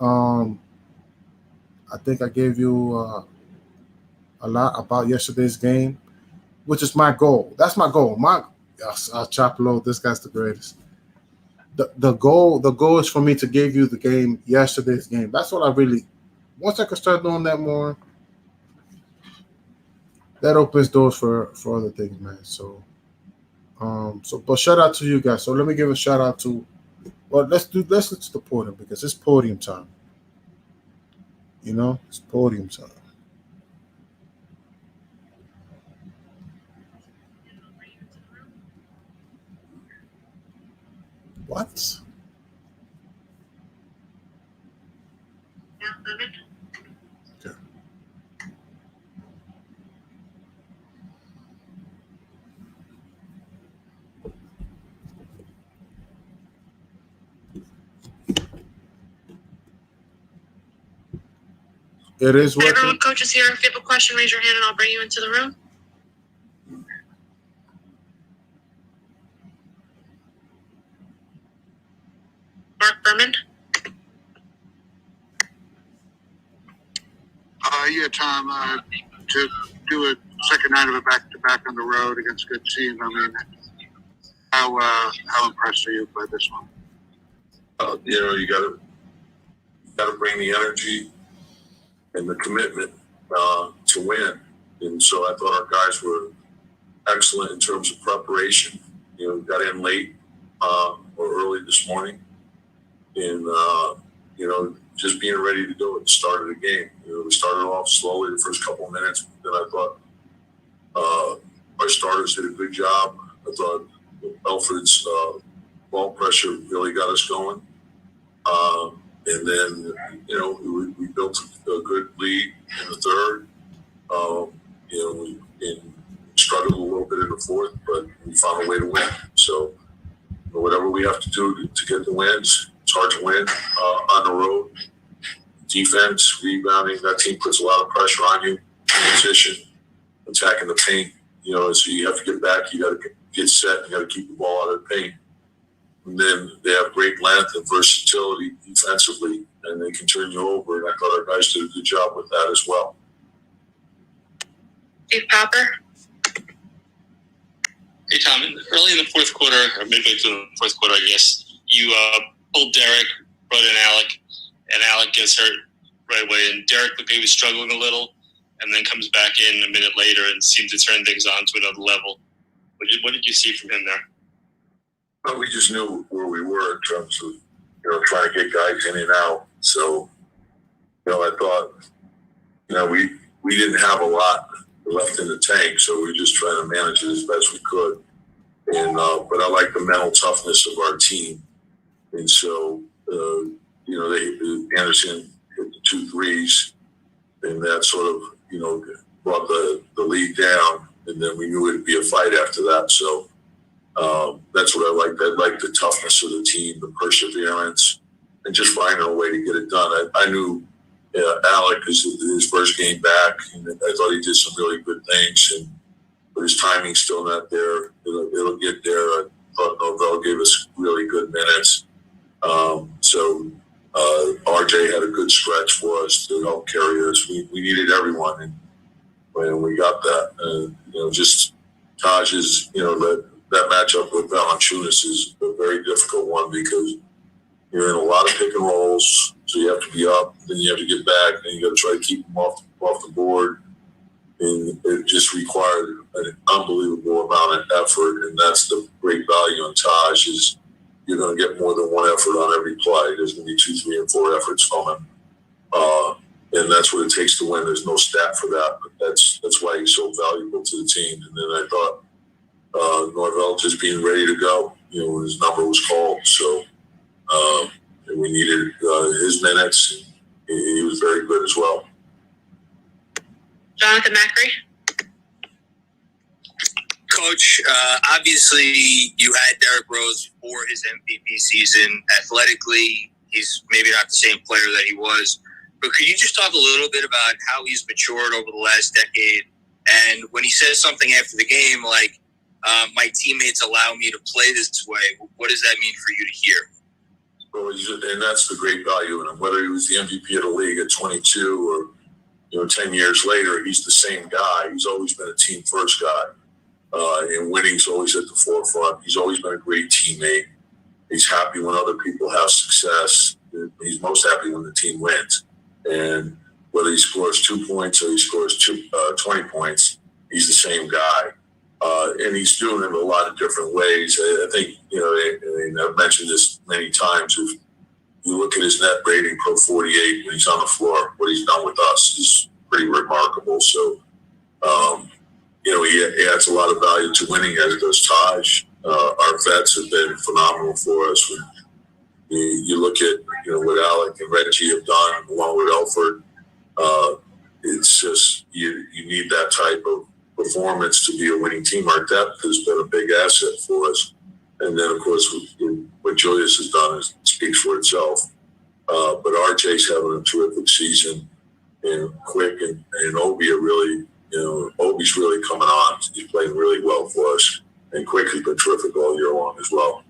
I think I gave you a lot about yesterday's game, which is my goal. That's my goal. I'll chop low. This guy's the greatest. The goal is for me to give you the game, yesterday's game. That's what I really. Once I can start doing that more, that opens doors for other things, man. So but shout out to you guys. So let me give a shout out to. Well, let's listen to the podium, because it's podium time. You know, it's podium time. What? Okay. It is working. Everyone, coach is here. If you have a question, raise your hand and I'll bring you into the room. Mark Berman. Yeah, Tom. To do a second night of a back-to-back on the road against a good team. I mean, how impressed are you by this one? You got to bring the energy and the commitment to win. And so I thought our guys were excellent in terms of preparation. We got in late or early this morning, and just being ready to go at the start of the game. We started off slowly the first couple of minutes. Then I thought our starters did a good job. I thought Alfred's ball pressure really got us going. And then, we built a good lead in the third. We struggled a little bit in the fourth, but we found a way to win. So whatever we have to do to get the wins, it's hard to win on the road. Defense, rebounding, that team puts a lot of pressure on you. Position, attacking the paint. So you have to get back. You got to get set. You got to keep the ball out of the paint. And then they have great length and versatility defensively, and they can turn you over. And I thought our guys did a good job with that as well. Dave Popper. Hey, Tom. Early in the fourth quarter, or midway through the fourth quarter, I guess, you pulled Derek, brought in Alec, and Alec gets hurt right away. And Derek looked like he was struggling a little, and then comes back in a minute later and seemed to turn things on to another level. What did you see from him there? Well, we just knew where we were in terms of, trying to get guys in and out. So, I thought, we didn't have a lot left in the tank, so we were just trying to manage it as best we could. And but I like the mental toughness of our team. And so, Anderson hit the 2 threes, and that sort of, brought the lead down. And then we knew it'd be a fight after that. So that's what I liked. I liked the toughness of the team, the perseverance, and just finding a way to get it done. I knew Alec is his first game back, and I thought he did some really good things. But his timing's still not there. It'll get there. I thought Norvell gave us really good minutes. So RJ had a good stretch for us to help carry us. We needed everyone, and we got that. Just Taj's, that matchup with Valanciunas is a very difficult one, because you're in a lot of pick and rolls, so you have to be up, then you have to get back, then you got to try to keep them off the board, and it just required an unbelievable amount of effort, and that's the great value on Taj, is you're going to get more than one effort on every play. There's going to be 2, 3, and 4 efforts from him, and that's what it takes to win. There's no stat for that, but that's why he's so valuable to the team. And then I thought Norvell just being ready to go, his number was called, so we needed his minutes. he was very good as well. Jonathan Macri. Coach, obviously you had Derrick Rose for his MVP season. Athletically, he's maybe not the same player that he was. But could you just talk a little bit about how he's matured over the last decade? And when he says something after the game like, my teammates allow me to play this way, what does that mean for you to hear? Well, and that's the great value in him. Whether he was the MVP of the league at 22 or 10 years later, he's the same guy. He's always been a team first guy. And winning's always at the forefront. He's always been a great teammate. He's happy when other people have success. He's most happy when the team wins. And whether he scores 2 points or he scores 20 points, he's the same guy. And he's doing it in a lot of different ways. I think, and I've mentioned this many times, if you look at his net rating, per 48, when he's on the floor, what he's done with us is pretty remarkable. So, he adds a lot of value to winning, as does Taj. Our vets have been phenomenal for us. When you look at what Alec and Reggie have done along with Elford, it's just you need that type of performance to be a winning team. Our depth has been a big asset for us, and then of course what Julius has done speaks for itself. But RJ's having a terrific season, and Quick and Obi are really. Obi's really coming on. He's playing really well for us. And Quick has been terrific all year long as well.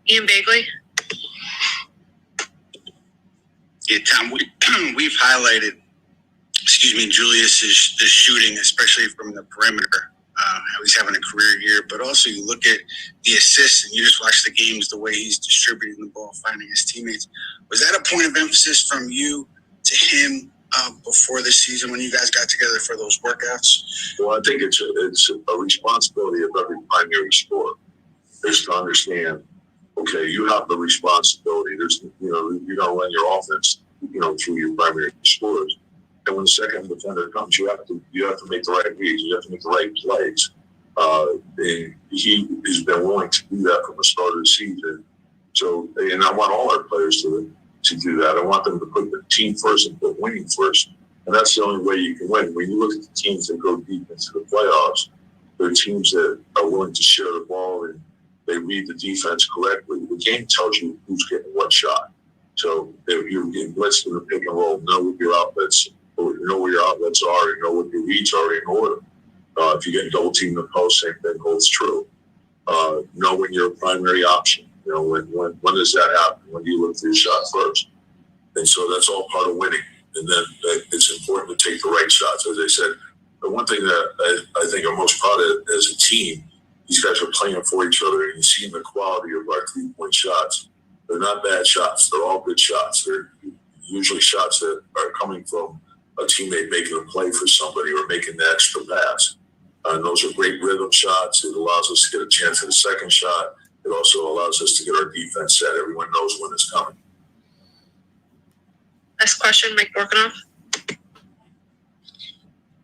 Ian Bagley. Yeah, Tom, we've highlighted, Julius's the shooting, especially from the perimeter, how he's having a career year. But also you look at the assists and you just watch the games, the way he's distributing the ball, finding his teammates. Was that a point of emphasis from you to him before the season when you guys got together for those workouts? Well, I think it's a responsibility of every primary scorer is to understand, okay, you have the responsibility. There's, you're going to run your offense, through your primary scorers. And when the second defender comes, you have to make the right reads. You have to make the right plays. And he has been willing to do that from the start of the season. So, and I want all our players to do that. I want them to put the team first and put winning first. And that's the only way you can win. When you look at the teams that go deep into the playoffs, they're teams that are willing to share the ball and they read the defense correctly. The game tells you who's getting what shot. So if you're getting blitzed in the pick and roll, know what your outlets are, and know what your reads are in order. If you get double teamed in the post, same thing holds true. Know when you're a primary option. When does that happen? When do you look for your shot first? And so that's all part of winning. And then it's important to take the right shots. As I said, the one thing that I think I'm most proud of as a team, these guys are playing for each other, and you see the quality of our 3-point shots. They're not bad shots. They're all good shots. They're usually shots that are coming from a teammate making a play for somebody or making the extra pass. And those are great rhythm shots. It allows us to get a chance at a second shot. It also allows us to get our defense set. Everyone knows when it's coming. Last question, Mike Borkanoff.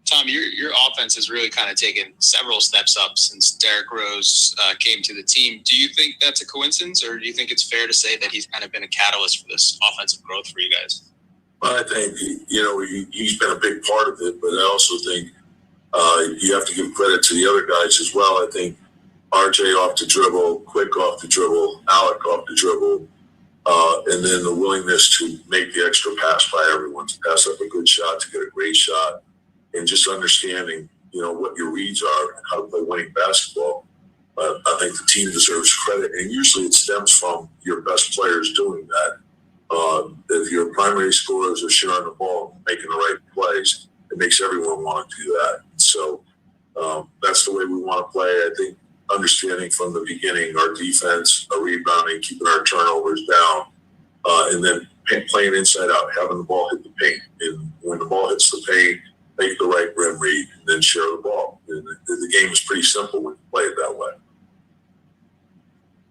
Tom, your offense has really kind of taken several steps up since Derrick Rose came to the team. Do you think that's a coincidence, or do you think it's fair to say that he's kind of been a catalyst for this offensive growth for you guys? Well, I think, he's been a big part of it, but I also think you have to give credit to the other guys as well. I think RJ off the dribble, Quick off the dribble, Alec off the dribble, and then the willingness to make the extra pass by everyone, to pass up a good shot, to get a great shot, and just understanding, what your reads are and how to play winning basketball. I think the team deserves credit, and usually it stems from your best players doing that. If your primary scorers are sharing the ball, making the right plays, it makes everyone want to do that. So that's the way we want to play. I think understanding from the beginning our defense, our rebounding, keeping our turnovers down, and then playing inside out, having the ball hit the paint. And when the ball hits the paint, make the right rim read, and then share the ball. And the game is pretty simple when you play it that way.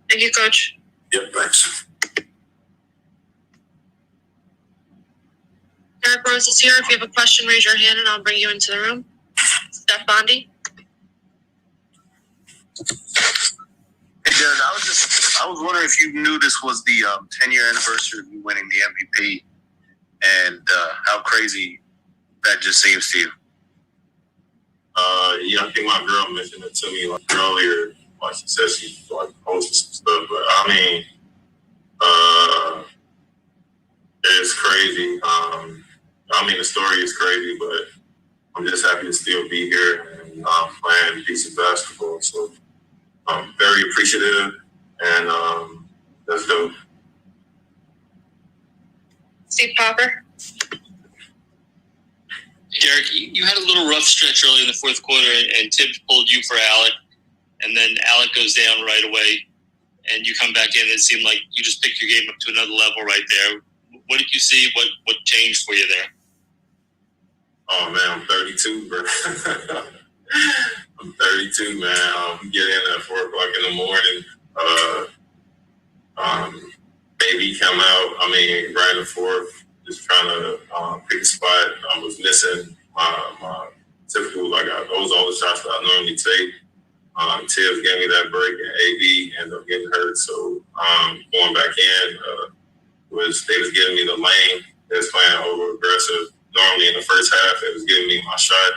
Thank you, Coach. Yep, thanks. Derrick Rose is here. If you have a question, raise your hand and I'll bring you into the room. Steph Bondi. Hey, Derrick, I was just I was wondering if you knew this was the 10-year anniversary of you winning the MVP, and how crazy that just seems to you. Yeah, I think my girl mentioned it to me like earlier. Like she said she like posted some stuff, but I mean, it's crazy. I mean, the story is crazy, but I'm just happy to still be here and playing decent basketball. So I'm very appreciative, and that's dope. Steve Popper. Derek, you had a little rough stretch early in the fourth quarter, and Tibbs pulled you for Alec, and then Alec goes down right away, and you come back in. It seemed like you just picked your game up to another level right there. What did you see? What changed for you there? Oh man, I'm 32, bro. I'm 32, man. Get in at 4 o'clock in the morning. Baby come out. I mean, right in the fourth, just trying to pick a spot. I was missing my typical, like those all the shots that I normally take. Tibbs gave me that break, and AB ended up getting hurt. So going back in they was giving me the lane. They was playing over aggressive. Normally in the first half, it was giving me my shot,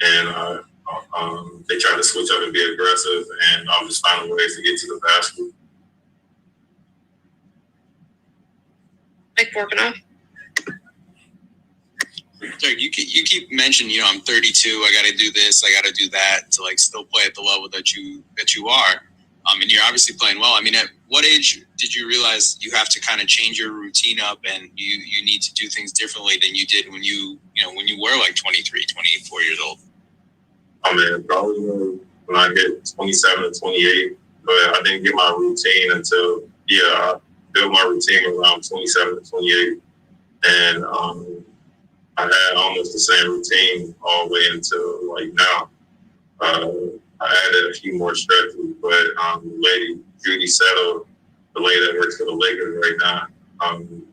and they tried to switch up and be aggressive, and I was just finding ways to get to the basket. Mike Vorkunov. Derek, you keep mentioning, I'm 32. I got to do this. I got to do that to still play at the level that you are. And you're obviously playing well. I mean, at what age did you realize you have to kind of change your routine up and you need to do things differently than you did when you were like 23, 24 years old? I mean, probably when I hit 27 or 28, but I didn't get my routine until, I built my routine around 27 to 28. And I had almost the same routine all the way until now. I added a few more stretches, but the lady, Judy Settle, the lady that works for the Lakers right now, to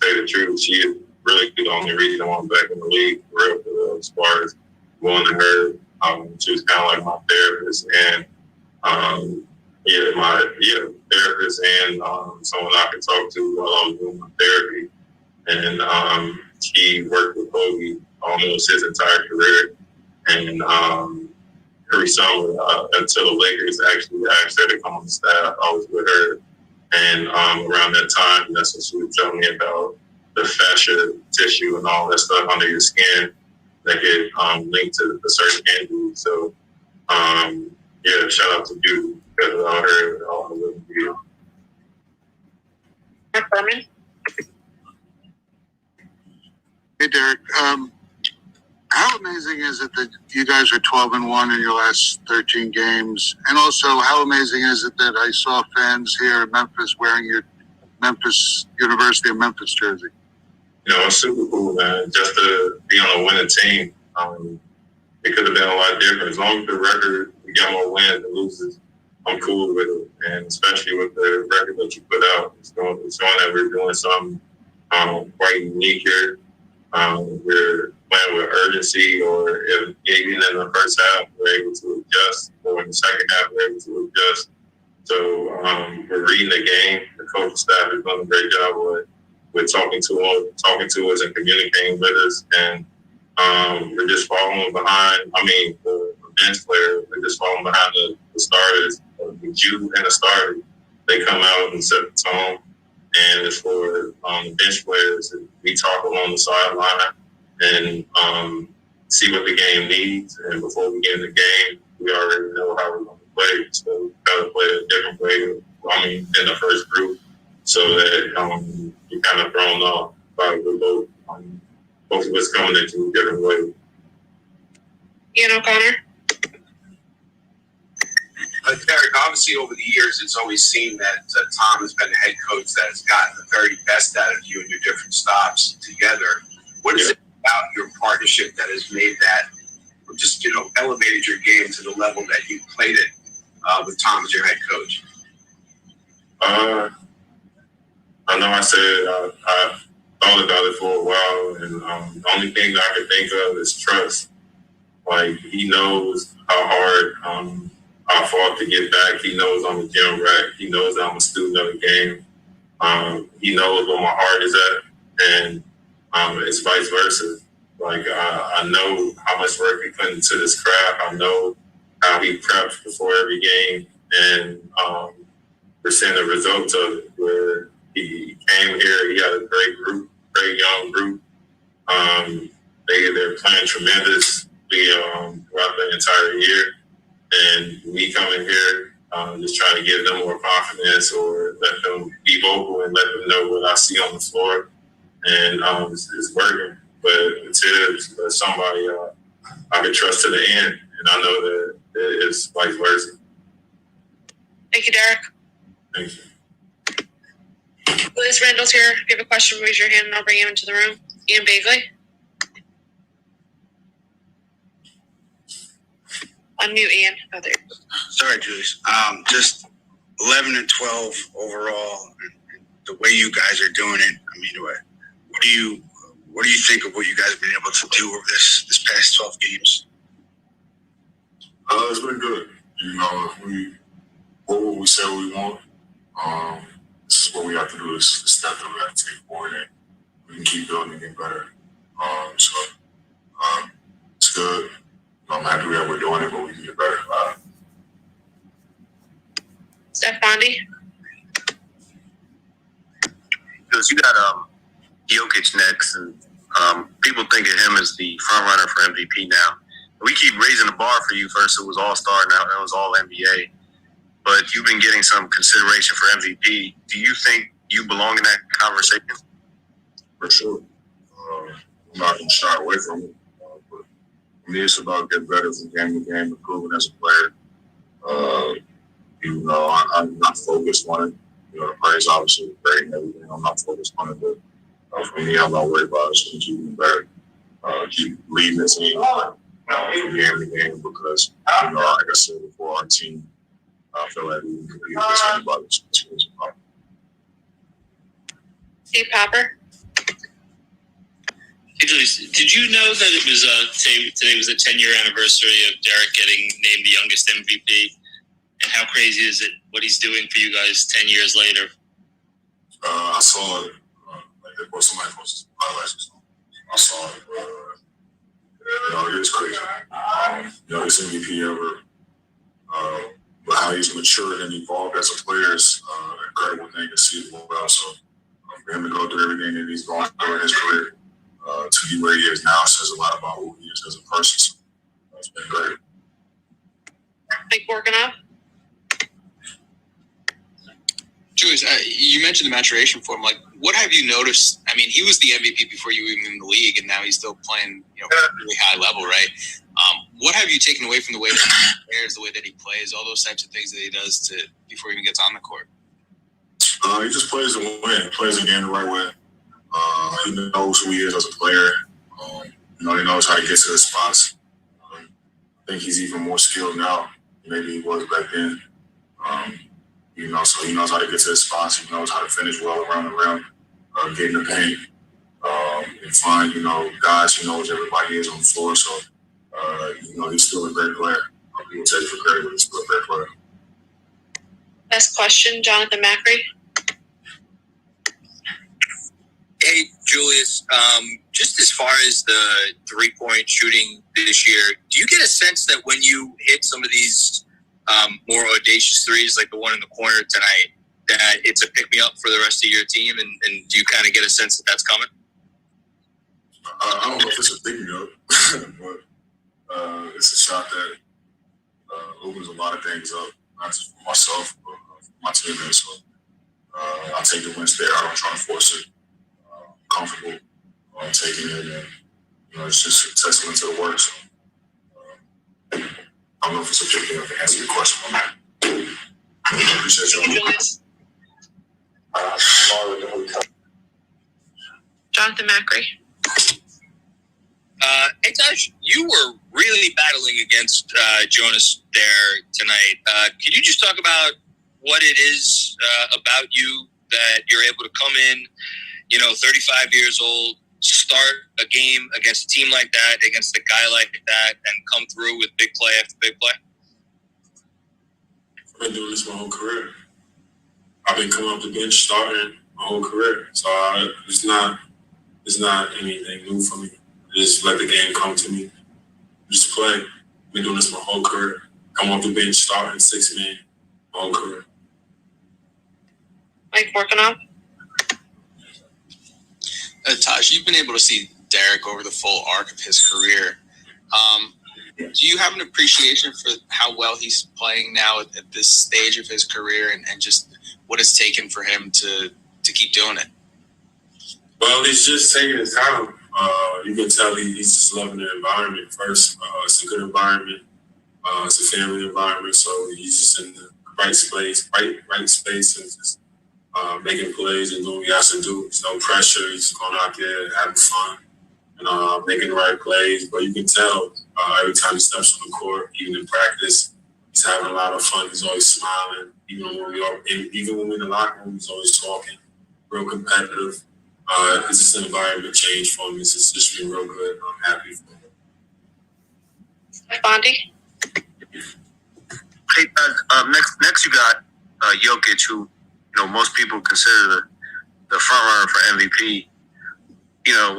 say the truth, she is really the only reason I'm back in the league, for real, as far as going to her. She was kind of like my therapist and, my therapist and someone I could talk to while I was doing my therapy. And she worked with Kobe almost his entire career. And every summer until the Lakers actually asked her to come on the staff, I was with her. And around that time, that's when she was telling me about the fascia tissue and all that stuff under your skin that get linked to the certain injuries. So, shout out to Judy because without her, all of it would be. Mark Berman. Hey, Derek. How amazing is it that you guys are 12-1 in your last 13 games? And also, how amazing is it that I saw fans here in Memphis wearing your University of Memphis jersey? It's super cool, man. Just to be on a winning team. It could have been a lot different. As long as the record, we got more wins than losses, I'm cool with it. And especially with the record that you put out, it's showing that we're doing something quite unique here. We're playing with urgency, or if even in the first half, we're able to adjust, or in the second half, we're able to adjust. So we're reading the game. The coaching staff is doing a great job with talking to us and communicating with us. And we're just following behind. I mean, the bench players, we're just following behind the starters. The Jew and the starters, they come out and set the tone. And as for the bench players, we talk along the sideline and see what the game needs. And before we get in the game, we already know how we're going to play. So we got to play a different way, in the first group, so that you're kind of thrown off by both of us coming at you a different way. Ian O'Connor. Derek, obviously over the years, it's always seemed that Tom has been the head coach that has gotten the very best out of you and your different stops together. What is it about your partnership that has made that, or just, elevated your game to the level that you played it with Tom as your head coach? I know I said I thought about it for a while, and the only thing that I can think of is trust. Like, he knows how hard I fought to get back. He knows I'm a gym rat. He knows that I'm a student of the game. He knows where my heart is at, and it's vice versa. Like I know how much work he put into this craft. I know how he preps before every game, and we're seeing the results of it. Where he came here, he had a great group, great young group. They're playing tremendously throughout the entire year, and me coming here, just trying to give them more confidence or let them be vocal and let them know what I see on the floor, and it's working. But until somebody I can trust to the end, and I know that it's vice versa. Thank you, Derek. Thank you. Liz Randall's here. If you have a question, raise your hand and I'll bring you into the room. Ian Bagley. Unmute Ian. Oh, there. Sorry, Julius. Just 11 and 12 overall. And the way you guys are doing it, I mean, what do you think of what you guys have been able to do over this past 12 games? It's been good. You know, what we say we want. This is what we have to do is step that we have to take forward, and we can keep building and get better. It's good. I'm happy that we're doing it, but we can get better. Steph Bondi. Because you got Jokic next, and people think of him as the front runner for MVP now. We keep raising the bar for you. First it was All-Star, now it was All-NBA. But you've been getting some consideration for MVP. Do you think you belong in that conversation? For sure. I'm not going to shy away from it. But for me, it's about getting better from game to game, improving as a player. You know, I'm not focused on it. You know, the players obviously great and everything. I'm not focused on it, but for me, I'm not worried about it. Just keep getting better. Keep leading the team from game to game because, you know, like I said before, our team, I feel like we can compete against anybody. Steve Popper. Hey, Julius, did you know that it was today was the 10-year anniversary of Derek getting named the youngest MVP? And how crazy is it what he's doing for you guys 10 years later? I saw it. Like somebody posted highlights. I saw it. You know, it is crazy. You know, this MVP ever. But how he's matured and evolved as a player is an incredible thing to see as well. So for him to go through everything that he's going through in his career to be where he is now says a lot about who he is as a person. So it's been great. Mike Borganoff. Julius, you mentioned the maturation for him. Like, what have you noticed? I mean, he was the MVP before you were even in the league, and now he's still playing, you know, really high level, right? What have you taken away from the way that he plays, the way that he plays, all those types of things that he does before he even gets on the court? He just plays the win. He plays the game the right way. He knows who he is as a player. You know, he knows how to get to the spots. I think he's even more skilled now than maybe he was back then. You know, so he knows how to get to the spots. He knows how to finish well around the rim, get in the paint, and find, you know, guys. He knows everybody is on the floor. So, you know, he's still a great player. People take it for credit, but he's still a great player. Best question, Jonathan Macri. Hey, Julius, just as far as the three-point shooting this year, do you get a sense that when you hit some of these more audacious threes, like the one in the corner tonight, that it's a pick-me-up for the rest of your team, and do you kind of get a sense that that's coming? I don't know if it's a pick-me-up, but it's a shot that opens a lot of things up, not just for myself, but for my teammates. So I take the win there. I don't try to force it. Comfortable taking it, and you know, it's just a testament to the work. So, I don't know if it's a pick-me-up to answer your question on that. I appreciate you. Jonathan Macri. Hey, Taj, you were really battling against Jonas there tonight. Could you just talk about what it is about you that you're able to come in, you know, 35 years old, start a game against a team like that, against a guy like that, and come through with big play after big play? I've been doing this my whole career. I've been coming off the bench starting my whole career. So it's not anything new for me. Just let the game come to me. Just play. I've been doing this my whole career. Come off the bench starting 6-man my whole career. Mike Morkanoff. Taj, you've been able to see Derek over the full arc of his career. Do you have an appreciation for how well he's playing now at this stage of his career and just what it's taken for him to keep doing it? Well, he's just taking his time. You can tell he's just loving the environment first. It's a good environment. It's a family environment, so he's just in the right space, right space, and just making plays and doing what he has to do. There's no pressure. He's just going out there having fun and making the right plays. But you can tell every time he steps on the court, even in practice, he's having a lot of fun. He's always smiling. Even when we're in the locker room, he's always talking, real competitive. It's just an environment change for him. It's just been real good. I'm happy for him. Bondi. Hey, next you got Jokic, who most people consider the front runner for MVP.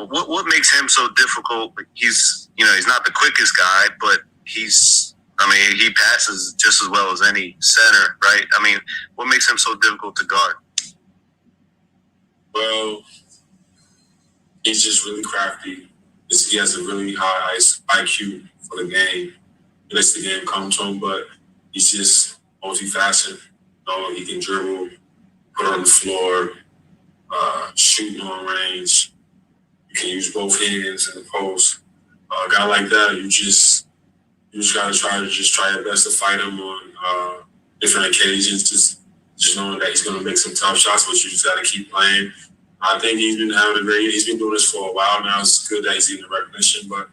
What makes him so difficult? He's not the quickest guy, but he passes just as well as any center, right? What makes him so difficult to guard? Well, he's just really crafty. He has a really high IQ for the game. He lets the game come to him, but he's just multifaceted. He can dribble, put it on the floor, shoot long range. You can use both hands in the post. A guy like that, you just gotta try your best to fight him on different occasions. Just knowing that he's gonna make some tough shots, but you just gotta keep playing. I think he's been doing this for a while now. It's good that he's getting the recognition, but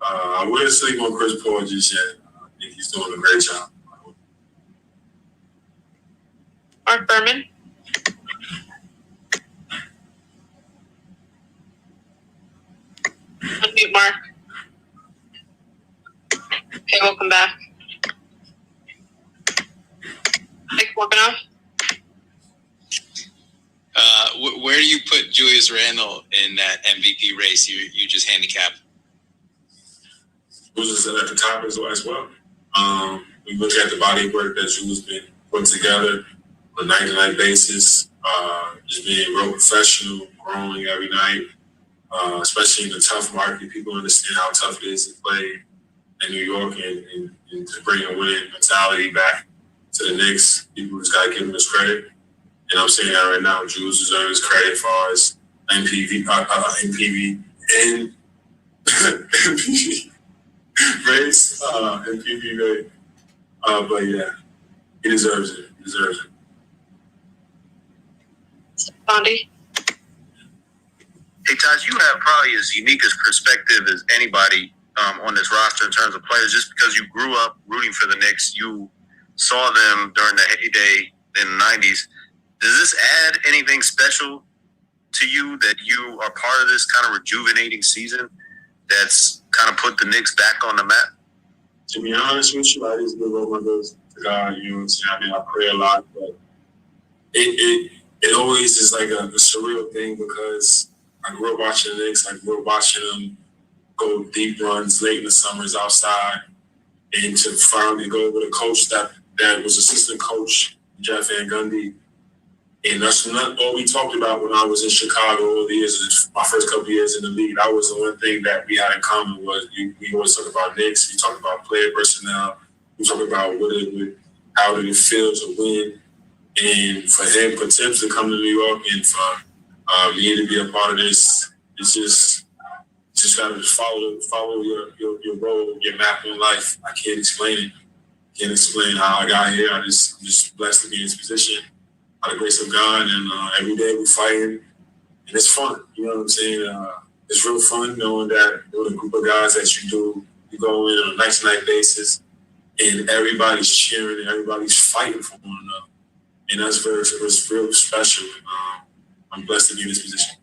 I wouldn't sleep on Chris Paul just yet. I think he's doing a great job. Mark Berman. Unmute Mark. Okay, welcome back. Mike Morkanoff. Where do you put Julius Randle in that MVP race you just handicapped? Julius is at the top as well. We look at the body of work that Julius been putting together on a night-to-night basis, just being real professional, growing every night, especially in the tough market. People understand how tough it is to play in New York and to bring a winning mentality back to the Knicks. People just got to give him his credit. And I'm saying that right now. Jules deserves credit as far as MPV race, MPV rate. But yeah, he deserves it. Bondi. Hey, Taj, you have probably as unique as perspective as anybody on this roster in terms of players, just because you grew up rooting for the Knicks. You saw them during the heyday in the 90s. Does this add anything special to you that you are part of this kind of rejuvenating season that's kind of put the Knicks back on the map? To be honest with you, I just give role models to God. You know what I'm saying? I pray a lot, but it always is like a surreal thing because I grew up watching the Knicks. I grew up watching them go deep runs late in the summers outside, and to finally go with a coach that was assistant coach, Jeff Van Gundy. And that's not all we talked about when I was in Chicago all the years, my first couple of years in the league. That was the one thing that we had in common was we always talk about Knicks. We talk about player personnel. We talk about how did it feel to win. And for Tibbs to come to New York and for me to be a part of this, it's just got to follow your role, your map in life. I can't explain it. Can't explain how I got here. I'm just blessed to be in this position. By the grace of God, and every day we're fighting, and it's fun. You know what I'm saying? It's real fun knowing that with a group of guys that you go in on a night-to-night basis, and everybody's cheering and everybody's fighting for one another, and that's it's real special. I'm blessed to be in this position.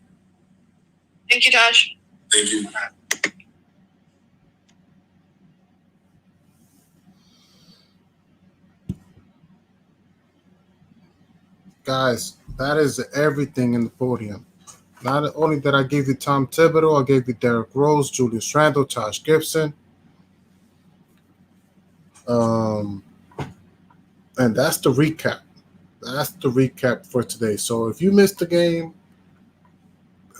Thank you, Josh. Thank you. guys, that is everything in the podium. Not only that I gave you Tom Thibodeau, I gave you Derrick Rose, Julius Randle, Josh Gibson. And that's the recap. That's the recap for today. So if you missed the game,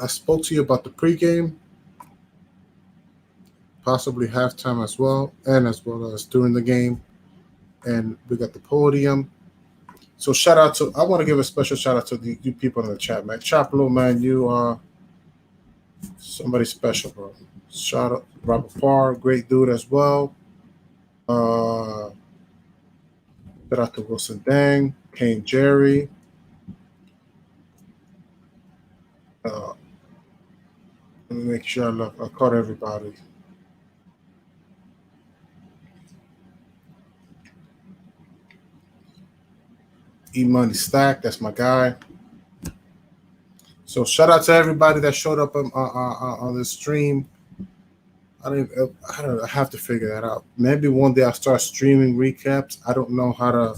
I spoke to you about the pregame, possibly halftime as well, and as well as during the game. And we got the podium. So I want to give a special shout out to you people in the chat, man. Chapelo, man, you are somebody special, bro. Shout out Robert Farr, great dude as well. Shout out to Wilson Dang, Kane Jerry. Let me make sure I caught everybody. E-Money Stack, that's my guy. So shout out to everybody that showed up on this stream. I don't know. I have to figure that out. Maybe one day I'll start streaming recaps. I don't know how to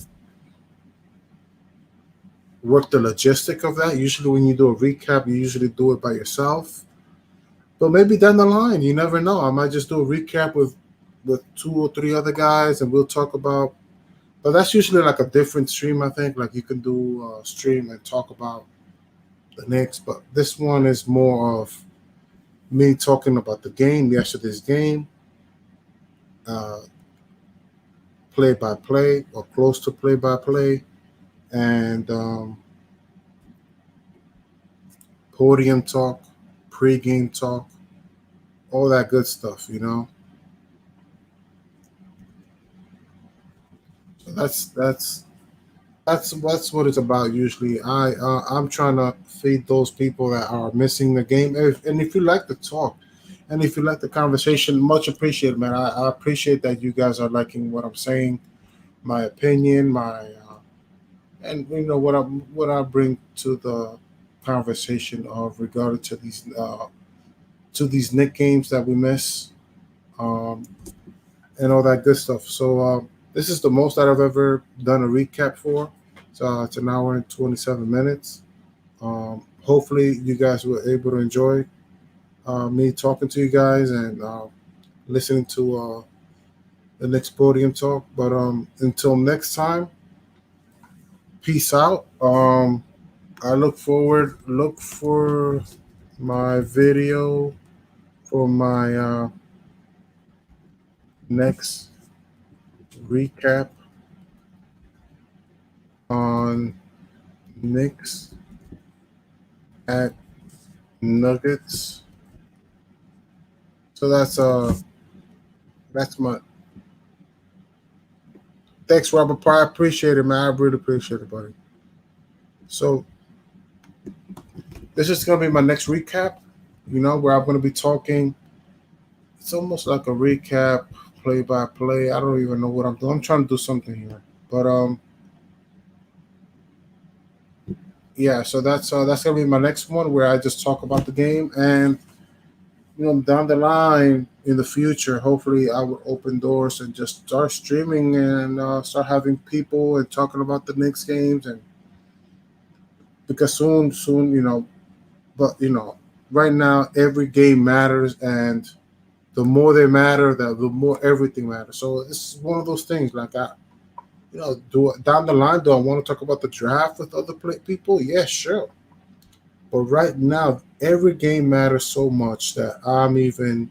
work the logistic of that. Usually when you do a recap, you usually do it by yourself. But maybe down the line, you never know. I might just do a recap with 2 or 3 other guys, and we'll talk about. But that's usually like a different stream, I think. Like you can do a stream and talk about the Knicks. But this one is more of me talking about the game, yesterday's game, play-by-play or close to play-by-play, and podium talk, pre-game talk, all that good stuff, you know. So that's what it's about usually. I'm trying to feed those people that are missing the game. And if you like the talk, and if you like the conversation, much appreciated, man. I appreciate that you guys are liking what I'm saying, my opinion, and you know what I bring to the conversation of regarding to these Knicks games that we miss, and all that good stuff. So this is the most that I've ever done a recap for. So it's an hour and 27 minutes. Hopefully you guys were able to enjoy me talking to you guys and listening to the next podium talk. But until next time, peace out. I look for my video for my next recap on Knicks at Nuggets. So that's my thanks, Robert Pryor. I appreciate it, man. I really appreciate it, buddy. So this is gonna be my next recap, you know, where I'm gonna be talking. It's almost like a recap, play by play. I don't even know what I'm doing. I'm trying to do something here. But yeah, so that's gonna be my next one where I just talk about the game, and you know, down the line in the future, hopefully I will open doors and just start streaming and start having people and talking about the Knicks games, and because soon, you know, but you know, right now every game matters, and the more they matter, the more everything matters. So this is one of those things. Like down the line, do I want to talk about the draft with other people? Yeah, sure. But right now, every game matters so much that I'm even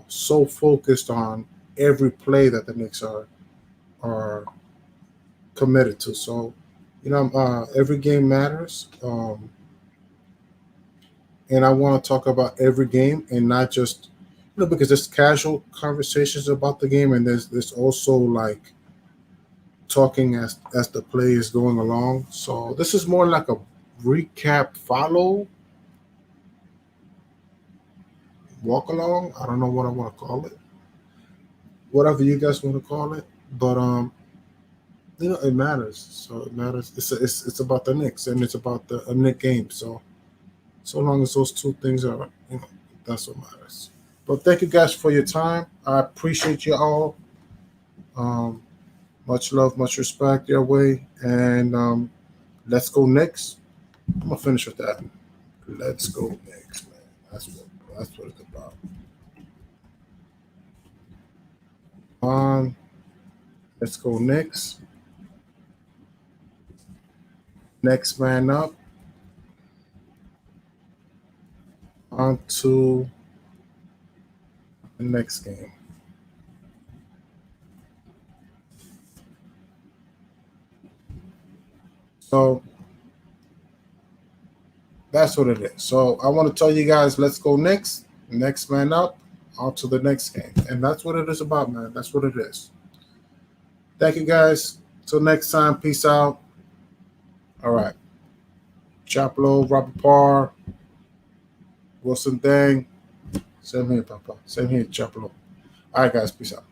so focused on every play that the Knicks are committed to. So, you know, every game matters, and I want to talk about every game and not just, you know, because there's casual conversations about the game, and there's also like talking as the play is going along. So this is more like a recap, follow, walk along. I don't know what I want to call it. Whatever you guys want to call it, but you know, it matters. So it matters. It's about the Knicks, and it's about a Knicks game. So long as those two things are, you know, that's what matters. But thank you guys for your time. I appreciate you all. Much love, much respect your way, and Let's go Knicks. I'm gonna finish with that. Let's go Knicks, man. That's what it's about. Let's go Knicks. Next man up. On to the next game. So that's what it is. So I want to tell you guys, let's go Knicks. Next man up. On to the next game. And that's what it is about, man. That's what it is. Thank you, guys. Till next time. Peace out. All right. Chapelo, Robert Parr, Wilson Dang. Same here, Papa. Same here, Chapelo. All right, guys. Peace out.